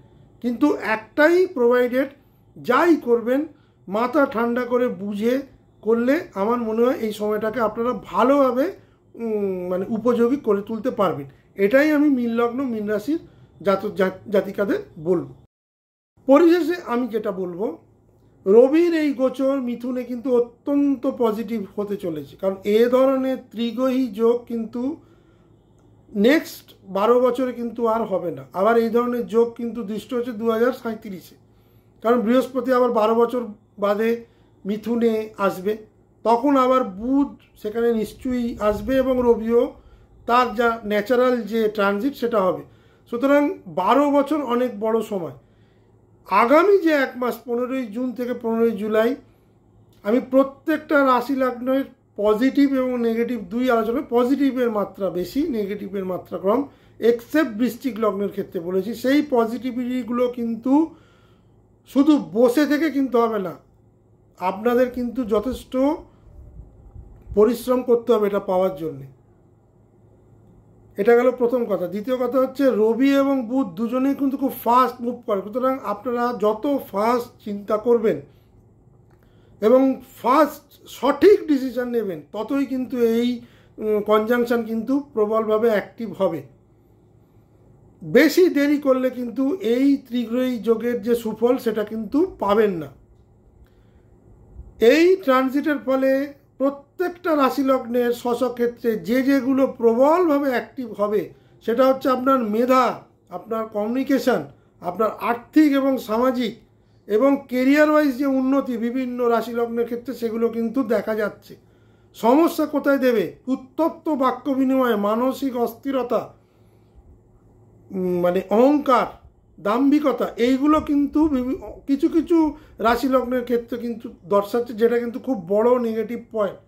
কিন্তু একটাই প্রোভাইডেড, যাই করবেন মাথা ঠান্ডা করে বুঝে করলে আমার মনে হয় এই সময়টাকে আপনারা ভালোভাবে উপযোগী করে তুলতে পারবেন। এটাই আমি মীন লগ্ন মীন রাশির জাতিকাদের বলব। পরিশেষে আমি যেটা বলবো, রবির এই গোচর মিথুনে কিন্তু অত্যন্ত পজিটিভ হতে চলেছে, কারণ এ ধরনের ত্রিগ্রহী যোগ কিন্তু নেক্সট 12 বছরে কিন্তু আর হবে না। আবার এই ধরনের যোগ কিন্তু দৃষ্ট হচ্ছে 2037-এ, কারণ বৃহস্পতি আবার 12 বছর বাদে মিথুনে আসবে, তখন আবার বুধ সেখানে নিশ্চয়ই আসবে এবং রবিও তার যা ন্যাচারাল যে ট্রানজিট সেটা হবে। সুতরাং 12 বছর অনেক বড় সময়। আগামী যে 1 মাস 15ই জুন থেকে 15ই জুলাই আমি প্রত্যেকটা রাশি লগ্নের পজিটিভ এবং নেগেটিভ দুই আলোচনা, পজিটিভের মাত্রা বেশি, নেগেটিভের মাত্রা কম, এক্সেপ্ট বৃশ্চিক লগ্নের ক্ষেত্রে বলেছি। সেই পজিটিভিটিগুলো কিন্তু শুধু বসে থেকে কিন্তু হবে না, আপনাদের কিন্তু যথেষ্ট পরিশ্রম করতে হবে এটা পাওয়ার জন্যে। এটা গেল প্রথম কথা। দ্বিতীয় কথা হচ্ছে রবি এবং বুধ দুজনেই কিন্তু খুব ফাস্ট মুভ করে, সুতরাং আপনারা যত ফাস্ট চিন্তা করবেন এবং ফাস্ট সঠিক ডিসিশন নেবেন ততই কিন্তু এই কনজাংশন কিন্তু প্রবলভাবে অ্যাক্টিভ হবে। বেশি দেরি করলে কিন্তু এই ত্রিগ্রহী যোগের যে সুফল সেটা কিন্তু পাবেন না। এই ট্রানজিটের ফলে প্রত্যেকটা রাশি লগ্নের স্বক্ষেত্রে যেগুলো প্রবলভাবে অ্যাক্টিভ হবে সেটা হচ্ছে আপনার মেধা, আপনার কমিউনিকেশান, আপনার আর্থিক এবং সামাজিক এবং কেরিয়ার ওয়াইজ যে উন্নতি বিভিন্ন রাশি লগ্নের ক্ষেত্রে সেগুলো কিন্তু দেখা যাচ্ছে। সমস্যা কোথায় দেবে? উত্তপ্ত বাক্য বিনিময়ে, মানসিক অস্থিরতা, মানে অহংকার, দাম্ভিকতা, এইগুলো কিন্তু কিছু কিছু রাশি লগ্নের ক্ষেত্রে কিন্তু দর্শাচ্ছে, যেটা কিন্তু খুব বড় নেগেটিভ পয়েন্ট।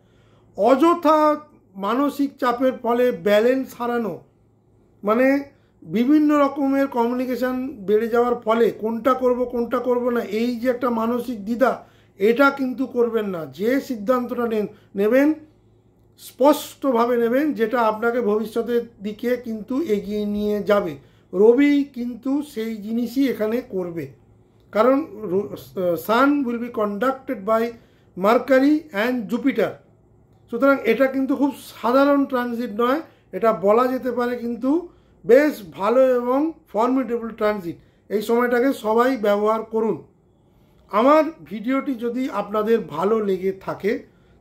অযথা মানসিক চাপের ফলে ব্যালেন্স হারানো, মানে বিভিন্ন রকমের কমিউনিকেশান বেড়ে যাওয়ার ফলে কোনটা করব না, এই যে একটা মানসিক দ্বিধা, এটা কিন্তু করবেন না। যে সিদ্ধান্তটা নেবেন স্পষ্টভাবে নেবেন, যেটা আপনাকে ভবিষ্যতের দিকে কিন্তু এগিয়ে নিয়ে যাবে। রবি কিন্তু সেই জিনিসই এখানে করবে, কারণ sun will be conducted by Mercury and Jupiter. সুতরাং এটা কিন্তু খুব সাধারণ ট্রানজিট নয়, এটা বলা যেতে পারে কিন্তু বেশ ভালো এবং ফর্মিডেবল ট্রানজিট। এই সময়টাকে সবাই ব্যবহার করুন। আমার ভিডিওটি যদি আপনাদের ভালো লেগে থাকে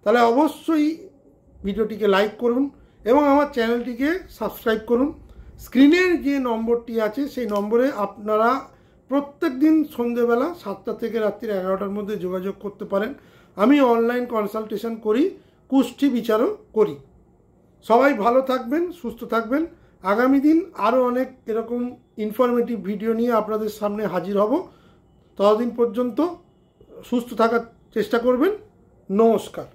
তাহলে অবশ্যই ভিডিওটিকে লাইক করুন এবং আমার চ্যানেলটিকে সাবস্ক্রাইব করুন। স্ক্রিনের যে নম্বরটি আছে সেই নম্বরে আপনারা প্রত্যেক দিন সন্ধ্যেবেলা 7টা থেকে রাত্রি 11টার মধ্যে যোগাযোগ করতে পারেন। আমি অনলাইন কনসালটেশন করি, কুষ্ঠি বিচারও করি। সবাই ভালো থাকবেন, সুস্থ থাকবেন। আগামী দিন আরও অনেক এরকম ইনফরমেটিভ ভিডিও নিয়ে আপনাদের সামনে হাজির হব। ততদিন পর্যন্ত সুস্থ থাকার চেষ্টা করবেন। নমস্কার।